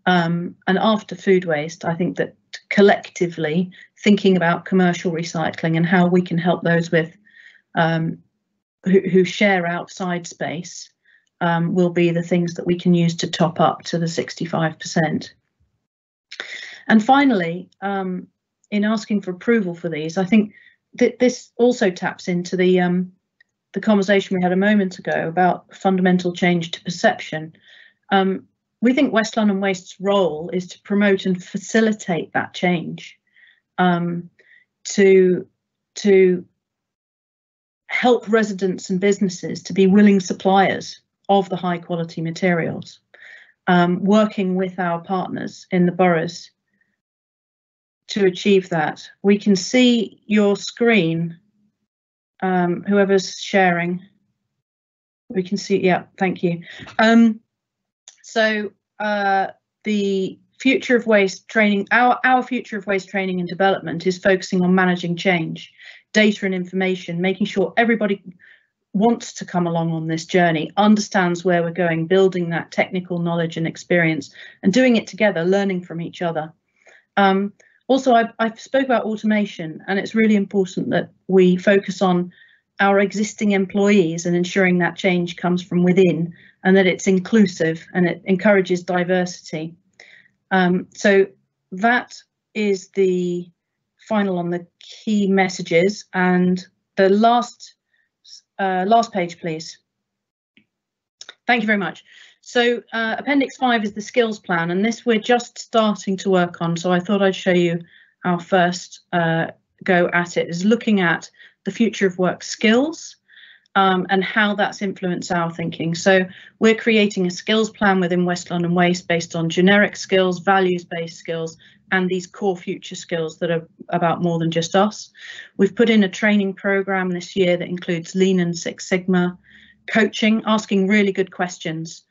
And after food waste, I think that collectively thinking about commercial recycling and how we can help those with who share outside space will be the things that we can use to top up to the 65%. And finally, in asking for approval for these, I think that this also taps into the conversation we had a moment ago about fundamental change to perception. We think Westland and Waste's role is to promote and facilitate that change, to help residents and businesses to be willing suppliers of the high quality materials, working with our partners in the boroughs to achieve that. We can see your screen, whoever's sharing. We can see, yeah, thank you. So the future of waste training, our future of waste training and development is focusing on managing change, data and information, making sure everybody wants to come along on this journey, understands where we're going, building that technical knowledge and experience, and doing it together, learning from each other. Also, I spoke about automation, and it's really important that we focus on our existing employees and ensuring that change comes from within and that it's inclusive and it encourages diversity. So that is the final on the key messages, and the last page, please. Thank you very much. So Appendix 5 is the skills plan, and this we're just starting to work on. So I thought I'd show you our first go at it, is looking at the future of work skills and how that's influenced our thinking. So we're creating a skills plan within West London Waste based on generic skills, values-based skills, and these core future skills that are about more than just us. We've put in a training program this year that includes Lean and Six Sigma, coaching, asking really good questions,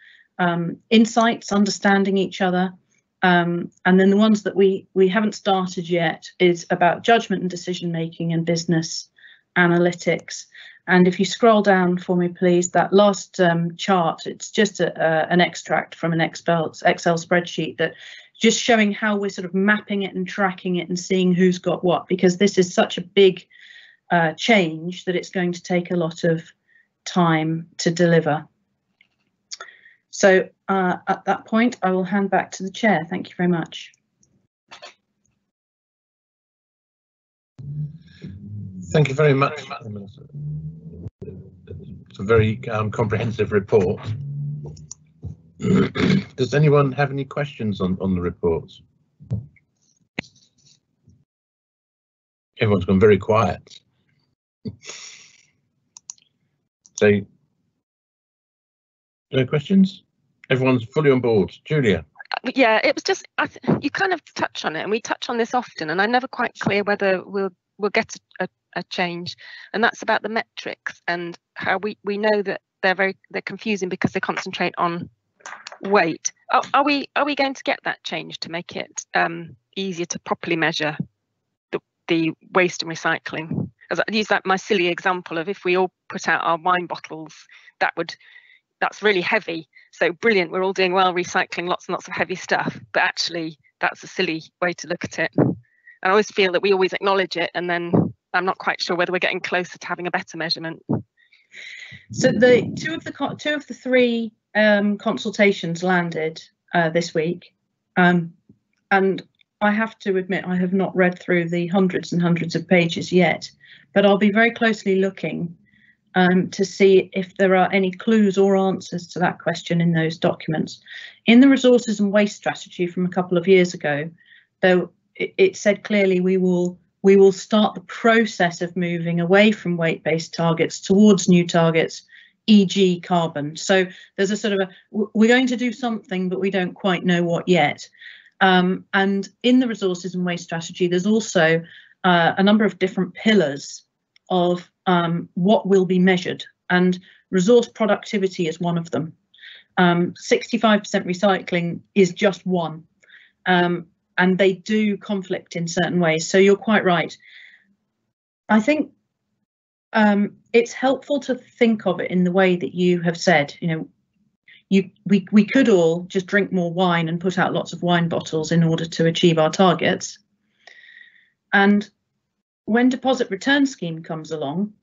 insights, understanding each other. And then the ones that we haven't started yet is about judgment and decision making and business analytics. And if you scroll down for me, please, that last chart, it's just an extract from an Excel spreadsheet that just showing how we're sort of mapping it and tracking it and seeing who's got what, because this is such a big change that it's going to take a lot of time to deliver. So at that point, I will hand back to the chair. Thank you very much.
Thank you very much. It's a very comprehensive report. Does anyone have any questions on the reports? Everyone's gone very quiet. So, no questions? Everyone's fully on board. Julia?
Yeah, it was just, you kind of touch on it, and we touch on this often, and I'm never quite clear whether we'll get a change, and that's about the metrics and how we know that they're confusing because they concentrate on weight. Are we going to get that change to make it easier to properly measure the waste and recycling? As I use that my silly example of, if we all put out our wine bottles, that's really heavy, so brilliant, we're all doing well recycling lots and lots of heavy stuff, but actually that's a silly way to look at it. And I always feel that we always acknowledge it, and then I'm not quite sure whether we're getting closer to having a better measurement.
So the two of the three consultations landed this week, and I have to admit I have not read through the hundreds and hundreds of pages yet, but I'll be very closely looking to see if there are any clues or answers to that question in those documents. In the resources and waste strategy from a couple of years ago, though, it said clearly we will start the process of moving away from weight-based targets towards new targets, e.g. carbon. So there's a sort of we're going to do something, but we don't quite know what yet. And in the resources and waste strategy, there's also a number of different pillars of what will be measured, and resource productivity is one of them. 65% recycling is just one. And they do conflict in certain ways. So you're quite right. I think it's helpful to think of it in the way that you have said. You know, we could all just drink more wine and put out lots of wine bottles in order to achieve our targets. And when deposit return scheme comes along,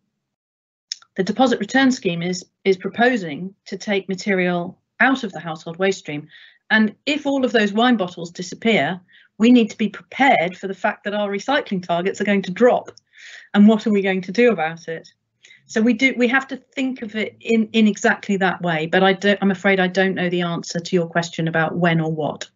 the deposit return scheme is proposing to take material out of the household waste stream. And if all of those wine bottles disappear, we need to be prepared for the fact that our recycling targets are going to drop. And what are we going to do about it? So we have to think of it in exactly that way. But I'm afraid I don't know the answer to your question about when or what.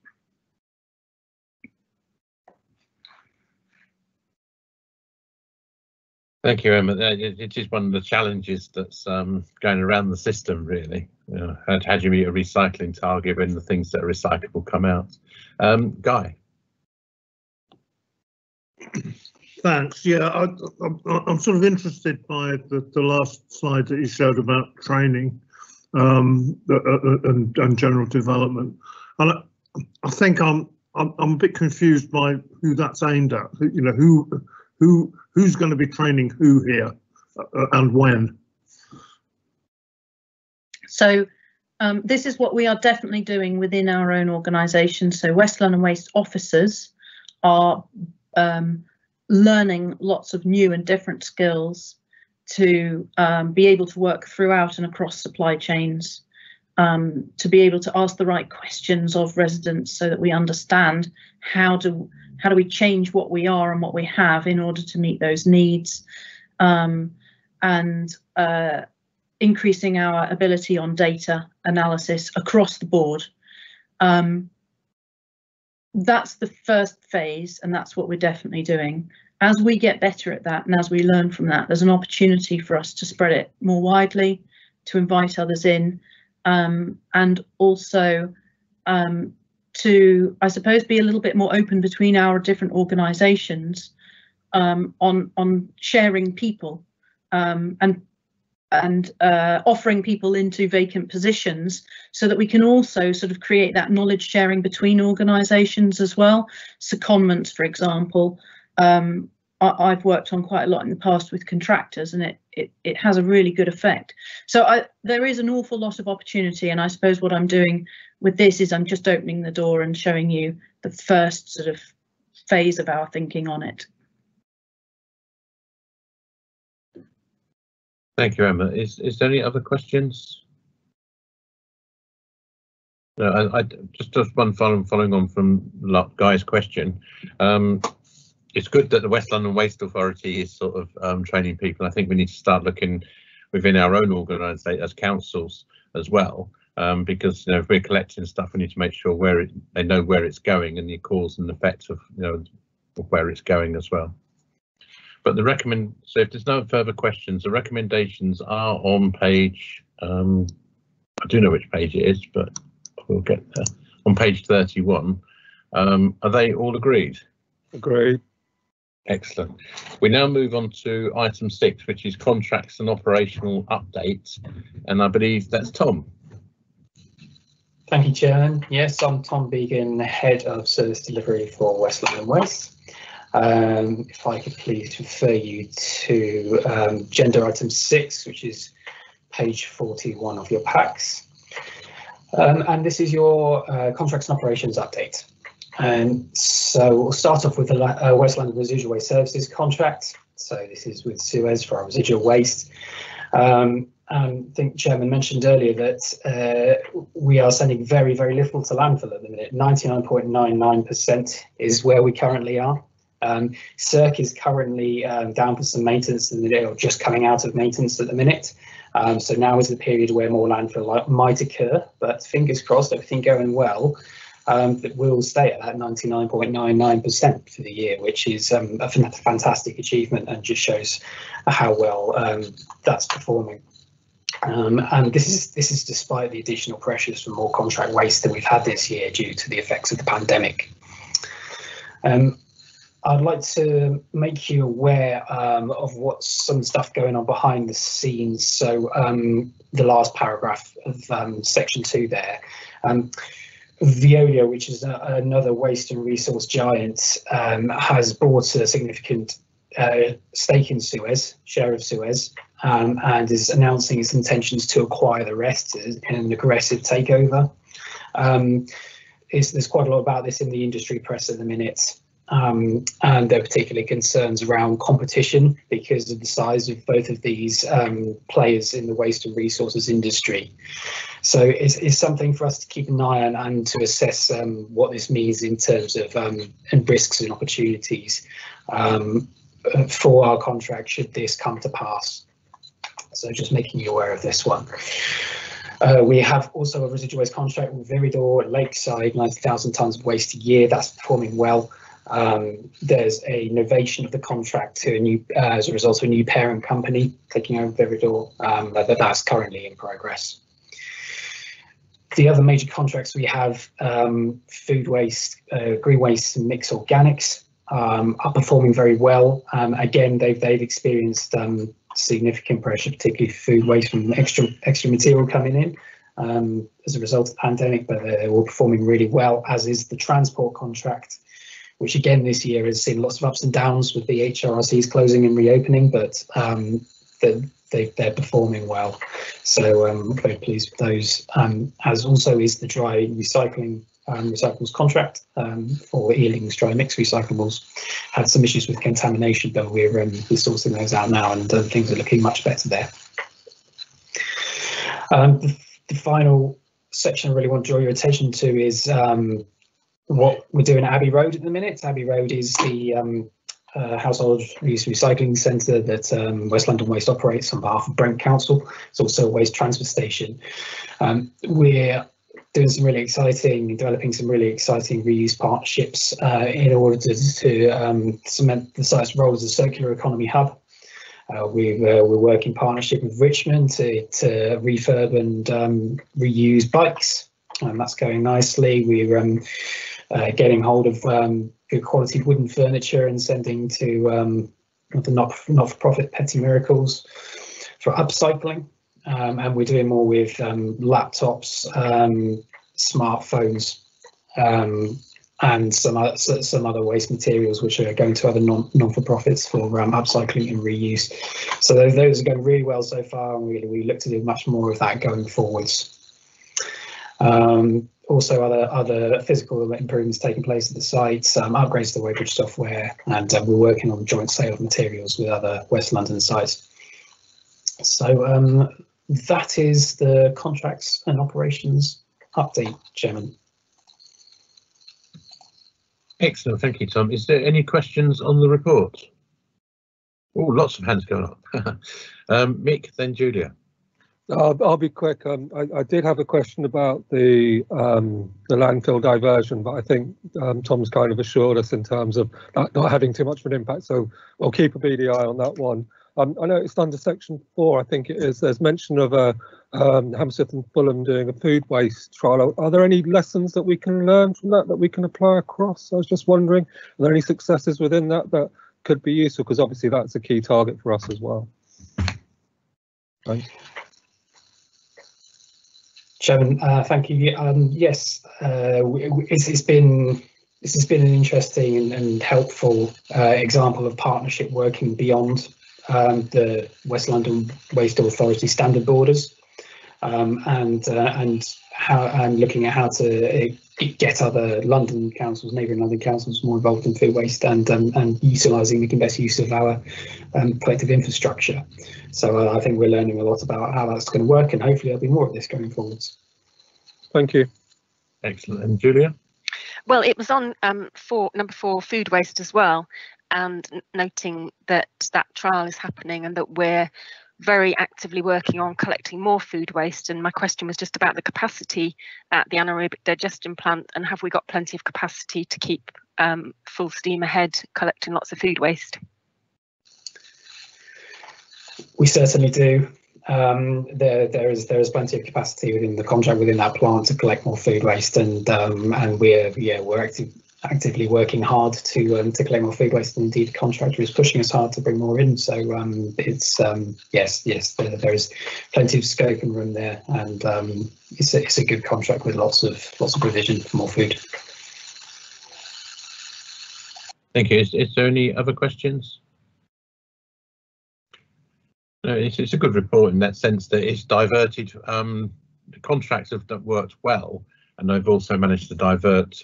Thank you, Emma. It is one of the challenges that's going around the system, really. You know, how do you meet a recycling target when the things that are recyclable come out? Guy.
Thanks. Yeah, I'm sort of interested by the last slide that you showed about training. and general development. And I think I'm a bit confused by who that's aimed at. You know, who's going to be training who here and when?
So this is what we are definitely doing within our own organisation. So Westland and Waste officers are learning lots of new and different skills to be able to work throughout and across supply chains, to be able to ask the right questions of residents so that we understand how do we change what we are and what we have in order to meet those needs, and increasing our ability on data analysis across the board. That's the first phase, and that's what we're definitely doing. As we get better at that and as we learn from that, there's an opportunity for us to spread it more widely, to invite others in, and also to, I suppose, be a little bit more open between our different organisations on sharing people and offering people into vacant positions, so that we can also sort of create that knowledge sharing between organisations as well. Secondments, for example, I've worked on quite a lot in the past with contractors, and it has a really good effect. So there is an awful lot of opportunity, and I suppose what I'm doing with this is I'm just opening the door and showing you the first sort of phase of our thinking on it.
Thank you, Emma. Is there any other questions? No, I just one following on from Guy's question. It's good that the West London Waste Authority is sort of training people. I think we need to start looking within our own organisation as councils as well, because if we're collecting stuff, we need to make sure they know where it's going and the cause and effects of of where it's going as well. But so if there's no further questions, the recommendations are on page, I do know which page it is, but we'll get there, on page 31. Are they all agreed?
Agreed.
Excellent. We now move on to item 6, which is contracts and operational updates. And I believe that's Tom.
Thank you, Chairman. Yes, I'm Tom Began, Head of Service Delivery for West London Waste. If I could please refer you to agenda item 6, which is page 41 of your packs. And this is your contracts and operations update. And so we'll start off with the West London Residual Waste Services contract. So this is with Suez for our residual waste. And I think Chairman mentioned earlier that we are sending very, very little to landfill at the minute. 99.99% is where we currently are. Hrc is currently down for some maintenance in the minute, or just coming out of maintenance at the minute. So now is the period where more landfill might occur, but fingers crossed, everything going well, that will stay at that 99.99% for the year, which is a fantastic achievement and just shows how well that's performing. And this is despite the additional pressures from more contract waste that we've had this year due to the effects of the pandemic. I'd like to make you aware of what's some stuff going on behind the scenes. So the last paragraph of section 2 there. Veolia, which is another waste and resource giant, has bought a significant stake in Suez, share of Suez, and is announcing its intentions to acquire the rest in an aggressive takeover. There's quite a lot about this in the industry press at the minute. And there are particular concerns around competition because of the size of both of these players in the waste and resources industry. So it's something for us to keep an eye on and to assess what this means in terms of and risks and opportunities for our contract should this come to pass. So just making you aware of this one. We have also a residual waste contract with Viridor at Lakeside, 90,000 tonnes of waste a year. That's performing well. There's a novation of the contract to a new, as a result of a new parent company taking over Viridor, that's currently in progress. The other major contracts we have, food waste, green waste and mixed organics, are performing very well. Again, they've experienced significant pressure, particularly food waste from extra material coming in as a result of the pandemic, but they're all performing really well, as is the transport contract, which again this year has seen lots of ups and downs with the HRCs closing and reopening, but they're performing well. So I'm very pleased with those, as also is the dry recyclables contract for Ealing's dry mix recyclables. Had some issues with contamination, but we're sorting those out now, and things are looking much better there. The final section I really want to draw your attention to is what we're doing at Abbey Road at the minute. Abbey Road is the household reuse recycling centre that West London Waste operates on behalf of Brent Council. It's also a waste transfer station. We're doing some really exciting, developing some really exciting reuse partnerships in order to cement the site's role as a circular economy hub. We're working in partnership with Richmond to refurb and reuse bikes, and that's going nicely. We're getting hold of good quality wooden furniture and sending to the not-for-profit Petty Miracles for upcycling. And we're doing more with laptops, smartphones, and some other waste materials which are going to other non-for-profits for upcycling and reuse. So those are going really well so far, and we look to do much more of that going forwards. Also other physical improvements taking place at the site, upgrades to the Weybridge software, and we're working on joint sale of materials with other West London sites. So that is the contracts and operations update, Chairman.
Excellent, thank you, Tom. Is there any questions on the report? Oh, lots of hands going up. Mick, then Julia.
I'll be quick. I did have a question about the landfill diversion, but I think Tom's kind of assured us in terms of that not having too much of an impact, so we'll keep a beady eye on that one. I noticed under section 4, I think it is, there's mention of Hammersmith and Fulham doing a food waste trial. Are there any lessons that we can learn from that we can apply across? I was just wondering, are there any successes within that could be useful? Because obviously that's a key target for us as well. Thanks.
Chairman, thank you. Yes, this has been an interesting and helpful example of partnership working beyond the West London Waste Authority standard borders, and looking at how to get other London councils, neighbouring London councils, more involved in food waste, and utilising, making best use of our collective infrastructure. So I think we're learning a lot about how that's going to work, and hopefully there'll be more of this going forwards.
Thank you.
Excellent. And Julia?
Well, it was on number 4, food waste as well, and noting that trial is happening and that we're very actively working on collecting more food waste. And my question was just about the capacity at the anaerobic digestion plant, and have we got plenty of capacity to keep full steam ahead collecting lots of food waste? We certainly do. There is plenty of capacity within the contract within that plant to collect more food waste, and we're actively working hard to collect more food waste, and indeed the contractor is pushing us hard to bring more in. So it's yes, there is plenty of scope and room there, and it's a good contract with lots of provision for more food.
Thank you. Is there any other questions? No, it's a good report in that sense that it's diverted. The contracts have worked well, and they've also managed to divert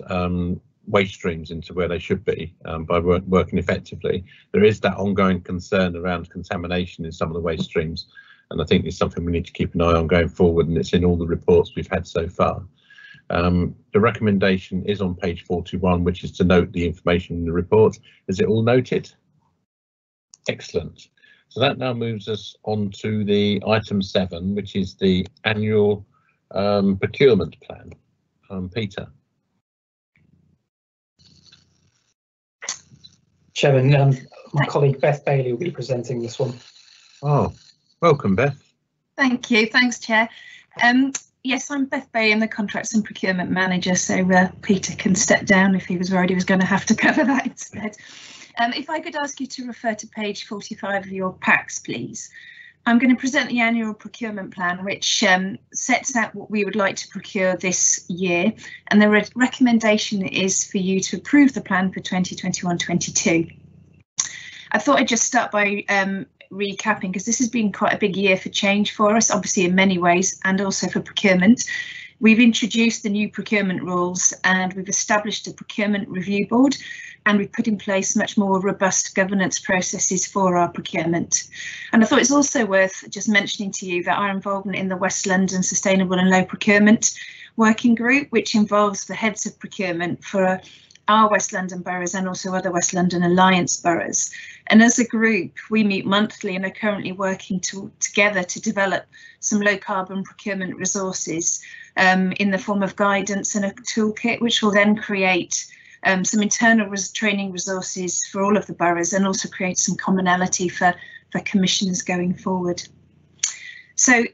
waste streams into where they should be by working effectively. There is that ongoing concern around contamination in some of the waste streams, and I think it's something we need to keep an eye on going forward, and it's in all the reports we've had so far. The recommendation is on page 41, which is to note the information in the report. Is it all noted? Excellent. So that now moves us on to the item 7, which is the annual procurement plan. Peter.
Chairman, my colleague Beth Bailey will be presenting this one.
Oh, welcome, Beth.
Thank you. Thanks, Chair. Yes, I'm Beth Bailey. I'm the Contracts and Procurement Manager, so Peter can step down if he was worried he was going to have to cover that instead. If I could ask you to refer to page 45 of your packs, please. I'm going to present the annual procurement plan, which sets out what we would like to procure this year, and the recommendation is for you to approve the plan for 2021-22. I thought I'd just start by recapping, because this has been quite a big year for change for us, obviously in many ways, and also for procurement. We've introduced the new procurement rules, and we've established a procurement review board, and we've put in place much more robust governance processes for our procurement. And I thought it's also worth just mentioning to you that our involvement in the West London Sustainable and Low Procurement Working Group, which involves the heads of procurement for our West London boroughs and also other West London Alliance boroughs. And as a group, we meet monthly and are currently working together to develop some low carbon procurement resources in the form of guidance and a toolkit, which will then create some internal training resources for all of the boroughs and also create some commonality for commissioners going forward. So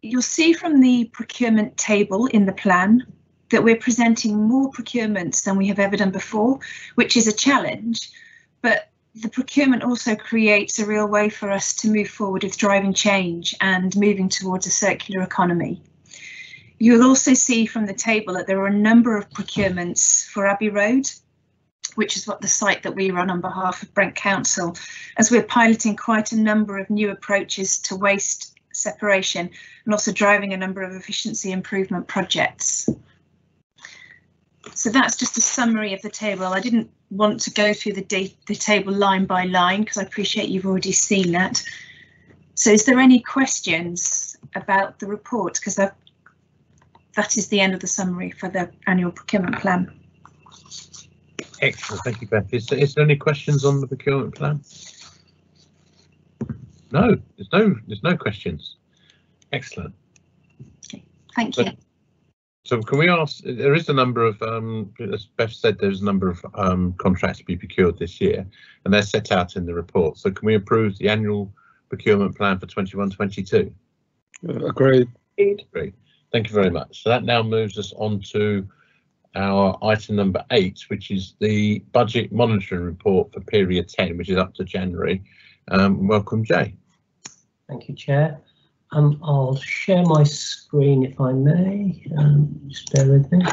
you'll see from the procurement table in the plan that we're presenting more procurements than we have ever done before, which is a challenge, but the procurement also creates a real way for us to move forward with driving change and moving towards a circular economy. You'll also see from the table that there are a number of procurements for Abbey Road, which is what the site that we run on behalf of Brent Council, as we're piloting quite a number of new approaches to waste separation and also driving a number of efficiency improvement projects. So that's just a summary of the table. I didn't want to go through the table line by line because I appreciate you've already seen that. So is there any questions about the report? Because that is the end of the summary for the annual procurement plan.
Excellent, thank you, Beth. Is there any questions on the procurement plan? No, there's no questions. Excellent.
Okay, thank you.
So can we ask, there is a number of, as Beth said, there's a number of contracts to be procured this year, and they're set out in the report. So can we approve the annual procurement plan for 21-22?
Agreed.
Great. Thank you very much. So that now moves us on to our item number 8, which is the budget monitoring report for period 10, which is up to January. Welcome, Jay.
Thank you, Chair. I'll share my screen if I may. Just bear with me.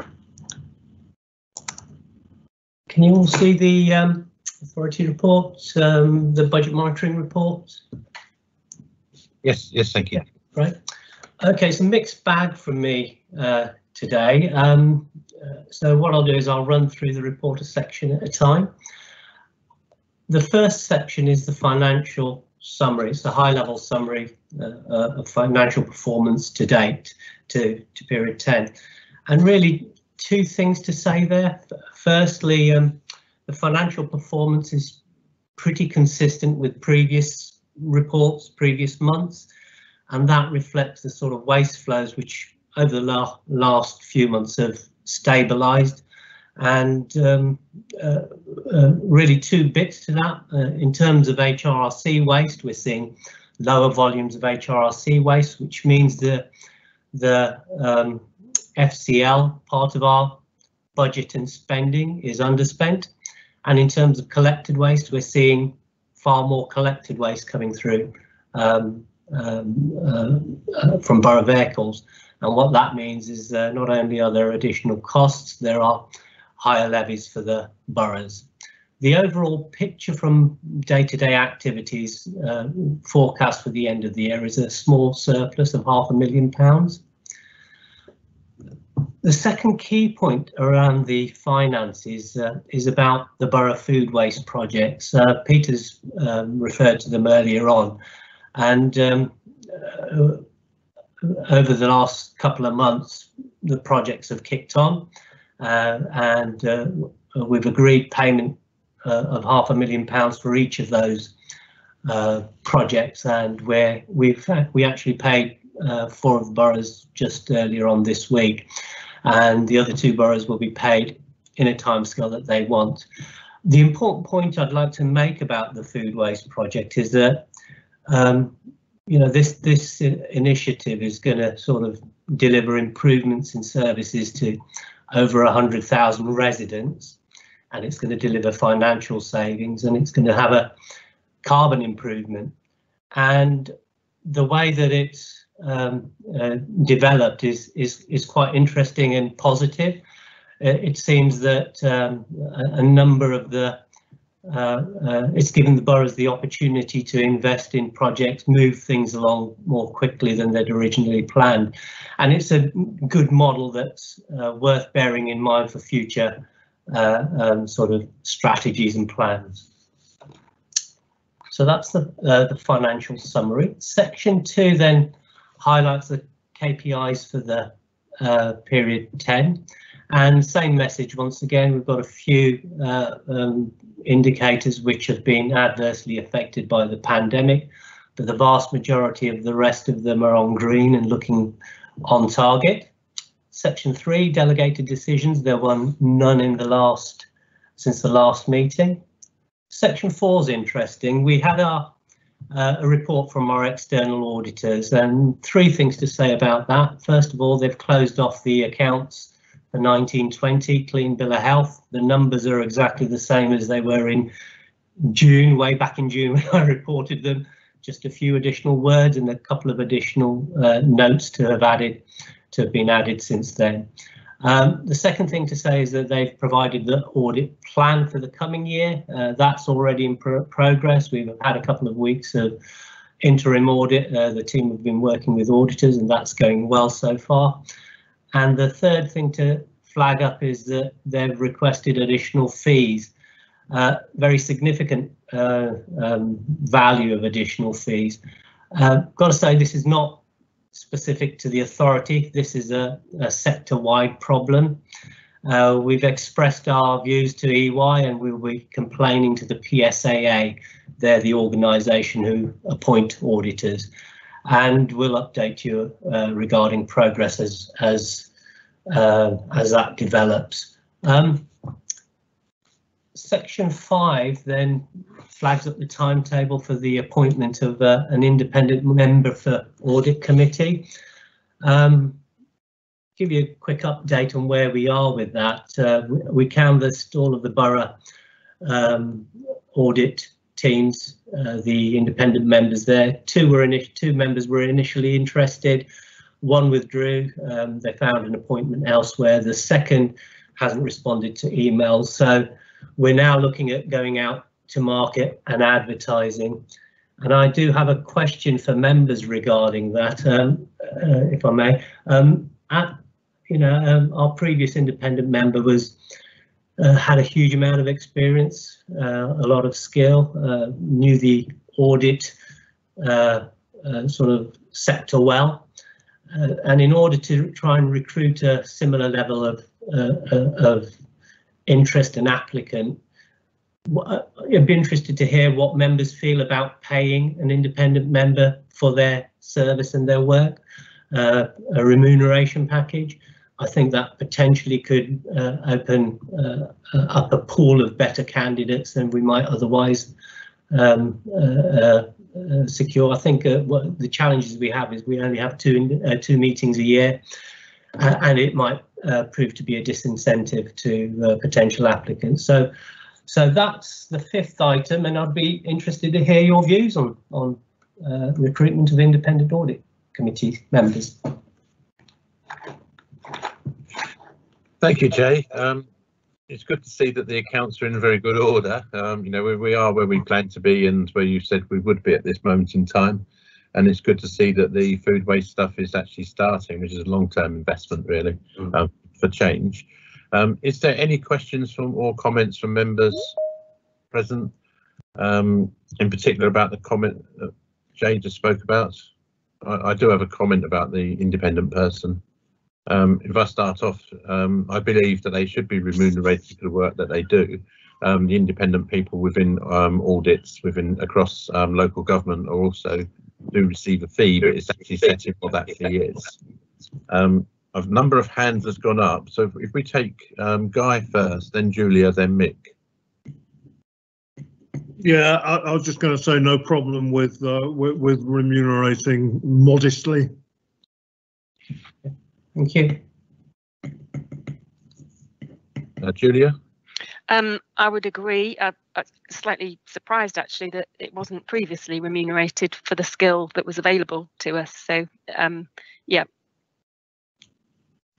Can you all see the authority report, the budget monitoring report?
Yes, thank you.
Yeah, right. Okay, it's a mixed bag from me today. So what I'll do is I'll run through the report a section at a time. The first section is the financial summary. It's a high-level summary of financial performance to date to period 10. And really two things to say there. Firstly, the financial performance is pretty consistent with previous reports, previous months, and that reflects the sort of waste flows which over the last few months have stabilised. And really two bits to that. In terms of HRC waste, we're seeing lower volumes of HRC waste, which means the FCL part of our budget and spending is underspent. And in terms of collected waste, we're seeing far more collected waste coming through from borough vehicles. And what that means is not only are there additional costs, there are higher levies for the boroughs. The overall picture from day-to-day activities forecast for the end of the year is a small surplus of £500,000. The second key point around the finances is about the borough food waste projects. Peter's referred to them earlier on, and over the last couple of months, the projects have kicked on. And we've agreed payment of £500,000 for each of those projects, and we actually paid 4 of the boroughs just earlier on this week, and the other 2 boroughs will be paid in a timescale that they want. The important point I'd like to make about the food waste project is that this initiative is going to sort of deliver improvements in services to over 100,000 residents, and it's going to deliver financial savings, and it's going to have a carbon improvement. And the way that it's developed is quite interesting and positive. It seems that a number of the it's given the boroughs the opportunity to invest in projects, move things along more quickly than they'd originally planned, and it's a good model that's worth bearing in mind for future sort of strategies and plans. So that's the financial summary. Section 2 then highlights the KPIs for the period 10, and same message once again. We've got a few indicators which have been adversely affected by the pandemic, but the vast majority of the rest of them are on green and looking on target. Section 3, delegated decisions. There were none in the since the last meeting. Section 4 is interesting. We had a report from our external auditors, and 3 things to say about that. First of all, they've closed off the accounts for 1920, clean bill of health. The numbers are exactly the same as they were in June, way back in June when I reported them. Just a few additional words and a couple of additional notes to have been added since then. The second thing to say is that they've provided the audit plan for the coming year. That's already in progress. We've had a couple of weeks of interim audit. The team have been working with auditors, and that's going well so far. And the third thing to flag up is that they've requested additional fees, very significant value of additional fees. Got to say, this is not specific to the authority. This is a sector-wide problem. We've expressed our views to EY, and we'll be complaining to the PSAA. They're the organisation who appoint auditors, and we'll update you regarding progress as that develops. Section 5 then flags up the timetable for the appointment of an independent member for audit committee. Give you a quick update on where we are with that. We canvassed all of the borough audit teams, the independent members there. Two members were initially interested. One withdrew. They found an appointment elsewhere. The second hasn't responded to emails. So we're now looking at going out to market and advertising. And I do have a question for members regarding that, if I may. Our previous independent member had a huge amount of experience, a lot of skill, knew the audit sort of sector well. And in order to try and recruit a similar level of interest and applicant, I'd be interested to hear what members feel about paying an independent member for their service and their work, a remuneration package. I think that potentially could open up a pool of better candidates than we might otherwise secure. I think what the challenges we have is we only have two meetings a year, and it might prove to be a disincentive to potential applicants. So that's the 5th item, and I'd be interested to hear your views on recruitment of independent audit committee members.
Thank you, Jay. It's good to see that the accounts are in very good order. We are where we plan to be and where you said we would be at this moment in time. And it's good to see that the food waste stuff is actually starting, which is a long-term investment, really, for change. Is there any questions or comments from members present, in particular about the comment that Jay just spoke about? I do have a comment about the independent person. If I start off, I believe that they should be remunerated for the work that they do. The independent people within audits across local government are also do receive a fee, but it's actually set in what that fee is. A number of hands has gone up, so if we take Guy first, then Julia, then Mick.
Yeah, I was just going to say no problem with remunerating modestly.
Thank you.
Julia?
I would agree. I'm slightly surprised actually that it wasn't previously remunerated for the skill that was available to us. So yeah.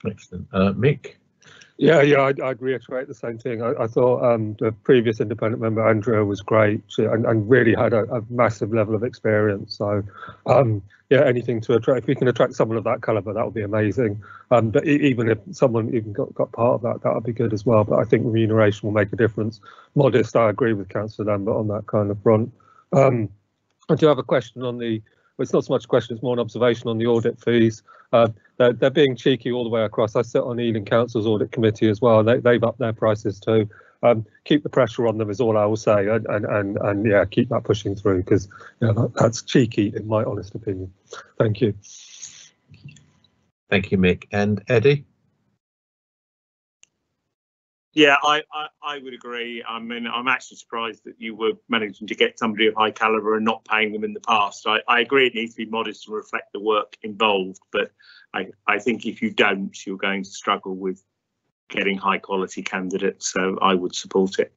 Excellent. Mick?
Yeah, I'd reiterate the same thing. I thought the previous independent member, Andrea, was great and really had a massive level of experience. So, yeah, anything to attract, if we can attract someone of that caliber, that would be amazing. But even if someone even got part of that, that would be good as well. But I think remuneration will make a difference. Modest, I agree with Councillor Lambert on that kind of front. I do have a question on the, well, it's not so much a question, it's more an observation on the audit fees. They're being cheeky all the way across. I sit on Ealing Council's audit committee as well. They've upped their prices too. Keep the pressure on them is all I will say, and yeah, keep that pushing through, because that's cheeky in my honest opinion. Thank you.
Thank you, Mick. And Eddie?
Yeah, I would agree. I mean, I'm actually surprised that you were managing to get somebody of high calibre and not paying them in the past. I agree it needs to be modest and reflect the work involved, but I think if you don't, you're going to struggle with getting high quality candidates, so I would support it.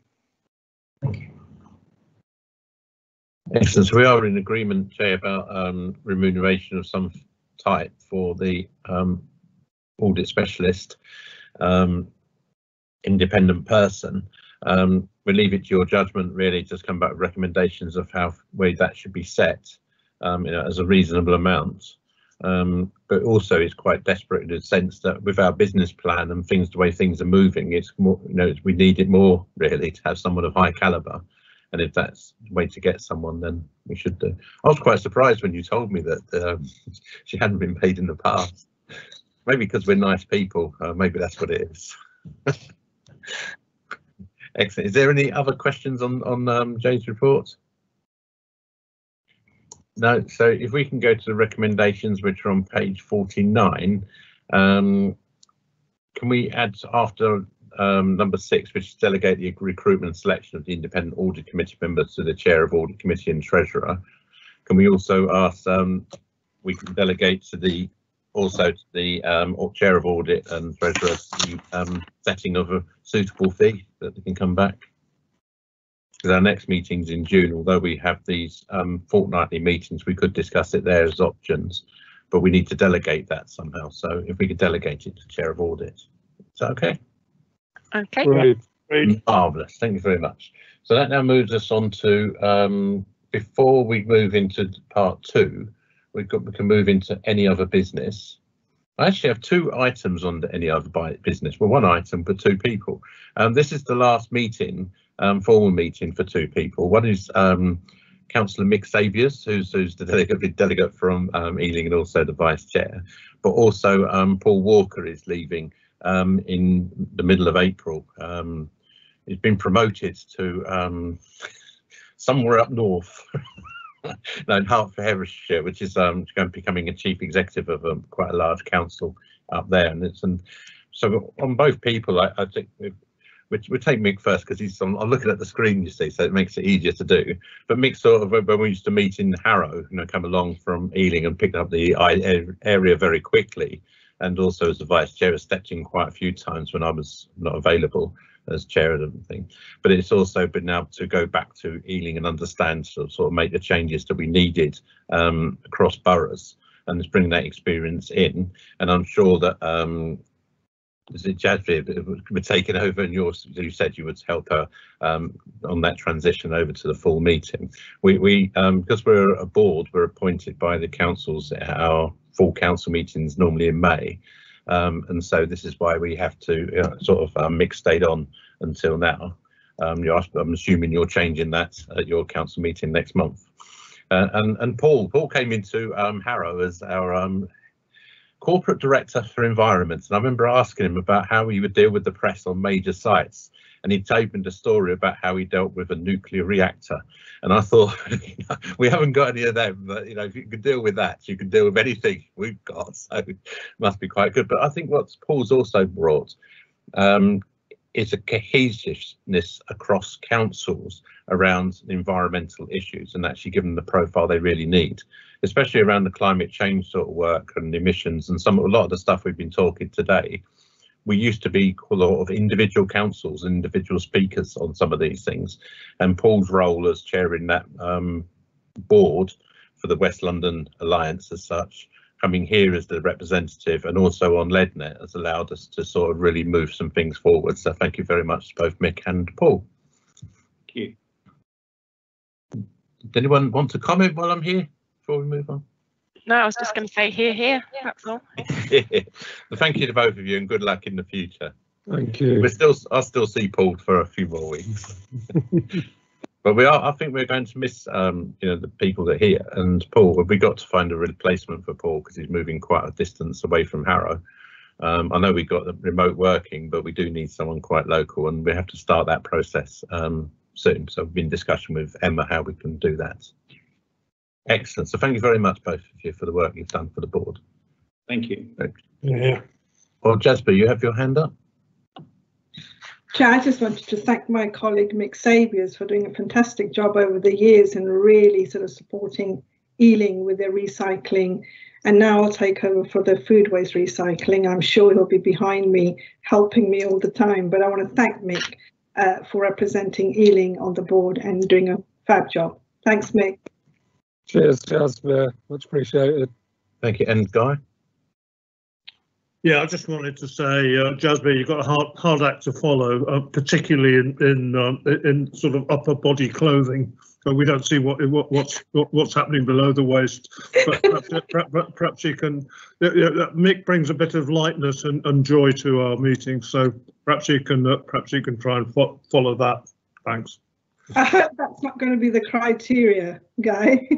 Thank you.
Excellent. So we are in agreement, Jay, about remuneration of some type for the audit specialist. Independent person. We leave it to your judgment, really, just come back with recommendations of how way that should be set, as a reasonable amount. But also it's quite desperate in the sense that with our business plan and things, the way things are moving, it's more, we need it more really to have someone of high caliber. And if that's the way to get someone, then we should do. I was quite surprised when you told me that she hadn't been paid in the past. Maybe because we're nice people, maybe that's what it is. Excellent. Is there any other questions on Jay's report? No. So if we can go to the recommendations, which are on page 49, can we add after number 6, which is delegate the recruitment and selection of the independent audit committee members to the chair of audit committee and treasurer? Can we also ask we can delegate to the chair of audit and treasurer the setting of a suitable fee that they can come back? Because our next meeting's in June, although we have these fortnightly meetings, we could discuss it there as options, but we need to delegate that somehow. So if we could delegate it to chair of audit, is that okay?
Okay.
Great.
Marvellous, thank you very much. So that now moves us on to, before we move into part 2, we can move into any other business. I actually have 2 items on any other business. Well, 1 item for 2 people. This is the last meeting, formal meeting for 2 people. One is Councillor Mick Saviours, who's the delegate from Ealing and also the vice chair. But also Paul Walker is leaving in the middle of April. He's been promoted to somewhere up north. No, in Hertfordshire, which is going to be becoming a chief executive of quite a large council up there, and so on both people, I think we take Mick first because he's I'm looking at the screen, you see, so it makes it easier to do. But Mick sort of, when we used to meet in Harrow, come along from Ealing and picked up the area very quickly, and also as the vice chair has stepped in quite a few times when I was not available as chair of the thing. But it's also been able to go back to Ealing and understand, sort of make the changes that we needed across boroughs, and just bring that experience in. And I'm sure that Jasmine would take it over, and you said you would help her on that transition over to the full meeting. We because we're a board, we're appointed by the councils at our full council meetings normally in May. And so this is why we have to Mick stayed on until now. I'm assuming you're changing that at your council meeting next month. And Paul came into Harrow as our corporate director for environment, and I remember asking him about how he would deal with the press on major sites, and he told me the story about how he dealt with a nuclear reactor. And I thought, we haven't got any of them, but if you can deal with that, you can deal with anything we've got, so it must be quite good. But I think what Paul's also brought is a cohesiveness across councils around environmental issues, and actually give them the profile they really need, especially around the climate change sort of work and emissions and a lot of the stuff we've been talking today. we used to be a lot of individual councils and individual speakers on some of these things, and Paul's role as chairing that board for the West London Alliance as such, coming here as the representative and also on LEDNet, has allowed us to sort of really move some things forward. So thank you very much to both Mick and Paul.
Thank you.
Does anyone want to comment while I'm here before we move on?
No, I was just going to say here, that's all.
Well, thank you to both of you and good luck in the future.
Thank you.
I'll still see Paul for a few more weeks. But I think we're going to miss the people that are here. And Paul, we got to find a replacement for Paul because he's moving quite a distance away from Harrow. I know we've got the remote working, but we do need someone quite local, and we have to start that process soon. So we've been in discussion with Emma how we can do that. Excellent. So thank you very much, both of you, for the work you've done for the board.
Thank you.
Yeah.
Well, Jasper, you have your hand up.
Chair, I just wanted to thank my colleague Mick Saviors for doing a fantastic job over the years and really sort of supporting Ealing with their recycling. And now I'll take over for the food waste recycling. I'm sure he'll be behind me, helping me all the time. But I want to thank Mick for representing Ealing on the board and doing a fab job. Thanks, Mick.
Cheers, Jasper. Much appreciated.
Thank you. And Guy?
Yeah, I just wanted to say, Jasper, you've got a hard act to follow, particularly in sort of upper body clothing. So we don't see what's happening below the waist. But perhaps you can. Mick brings a bit of lightness and joy to our meetings. So perhaps you can try and follow that. Thanks.
I hope that's not going to be the criteria, Guy,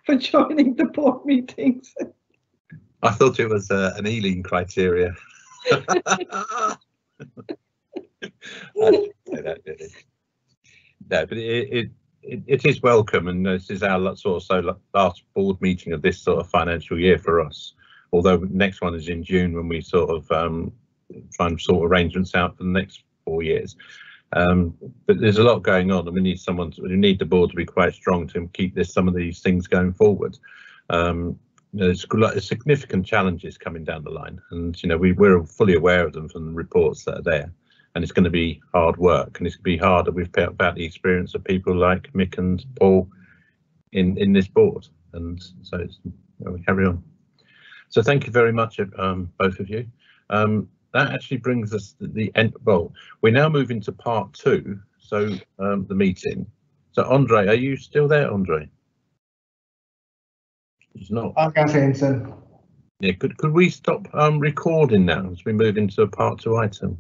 for joining the board meetings.
I thought it was an Ealing criteria. I didn't say that, did it? No, but it is welcome, and this is our last board meeting of this sort of financial year for us. Although the next one is in June, when we sort of try and sort arrangements out for the next 4 years. But there's a lot going on, and we need the board to be quite strong to keep some of these things going forward. There's significant challenges coming down the line, and we're fully aware of them from the reports that are there, and it's going to be hard work, and it's going to be harder. We've heard about the experience of people like Mick and Paul in this board, and so we carry on. So thank you very much, both of you. That actually brings us to the end. Well, we're now moving to part 2, so the meeting. So Andre, are you still there, Andre? He's not.
I can see him.
Yeah, could we stop recording now as we move into a part 2 item?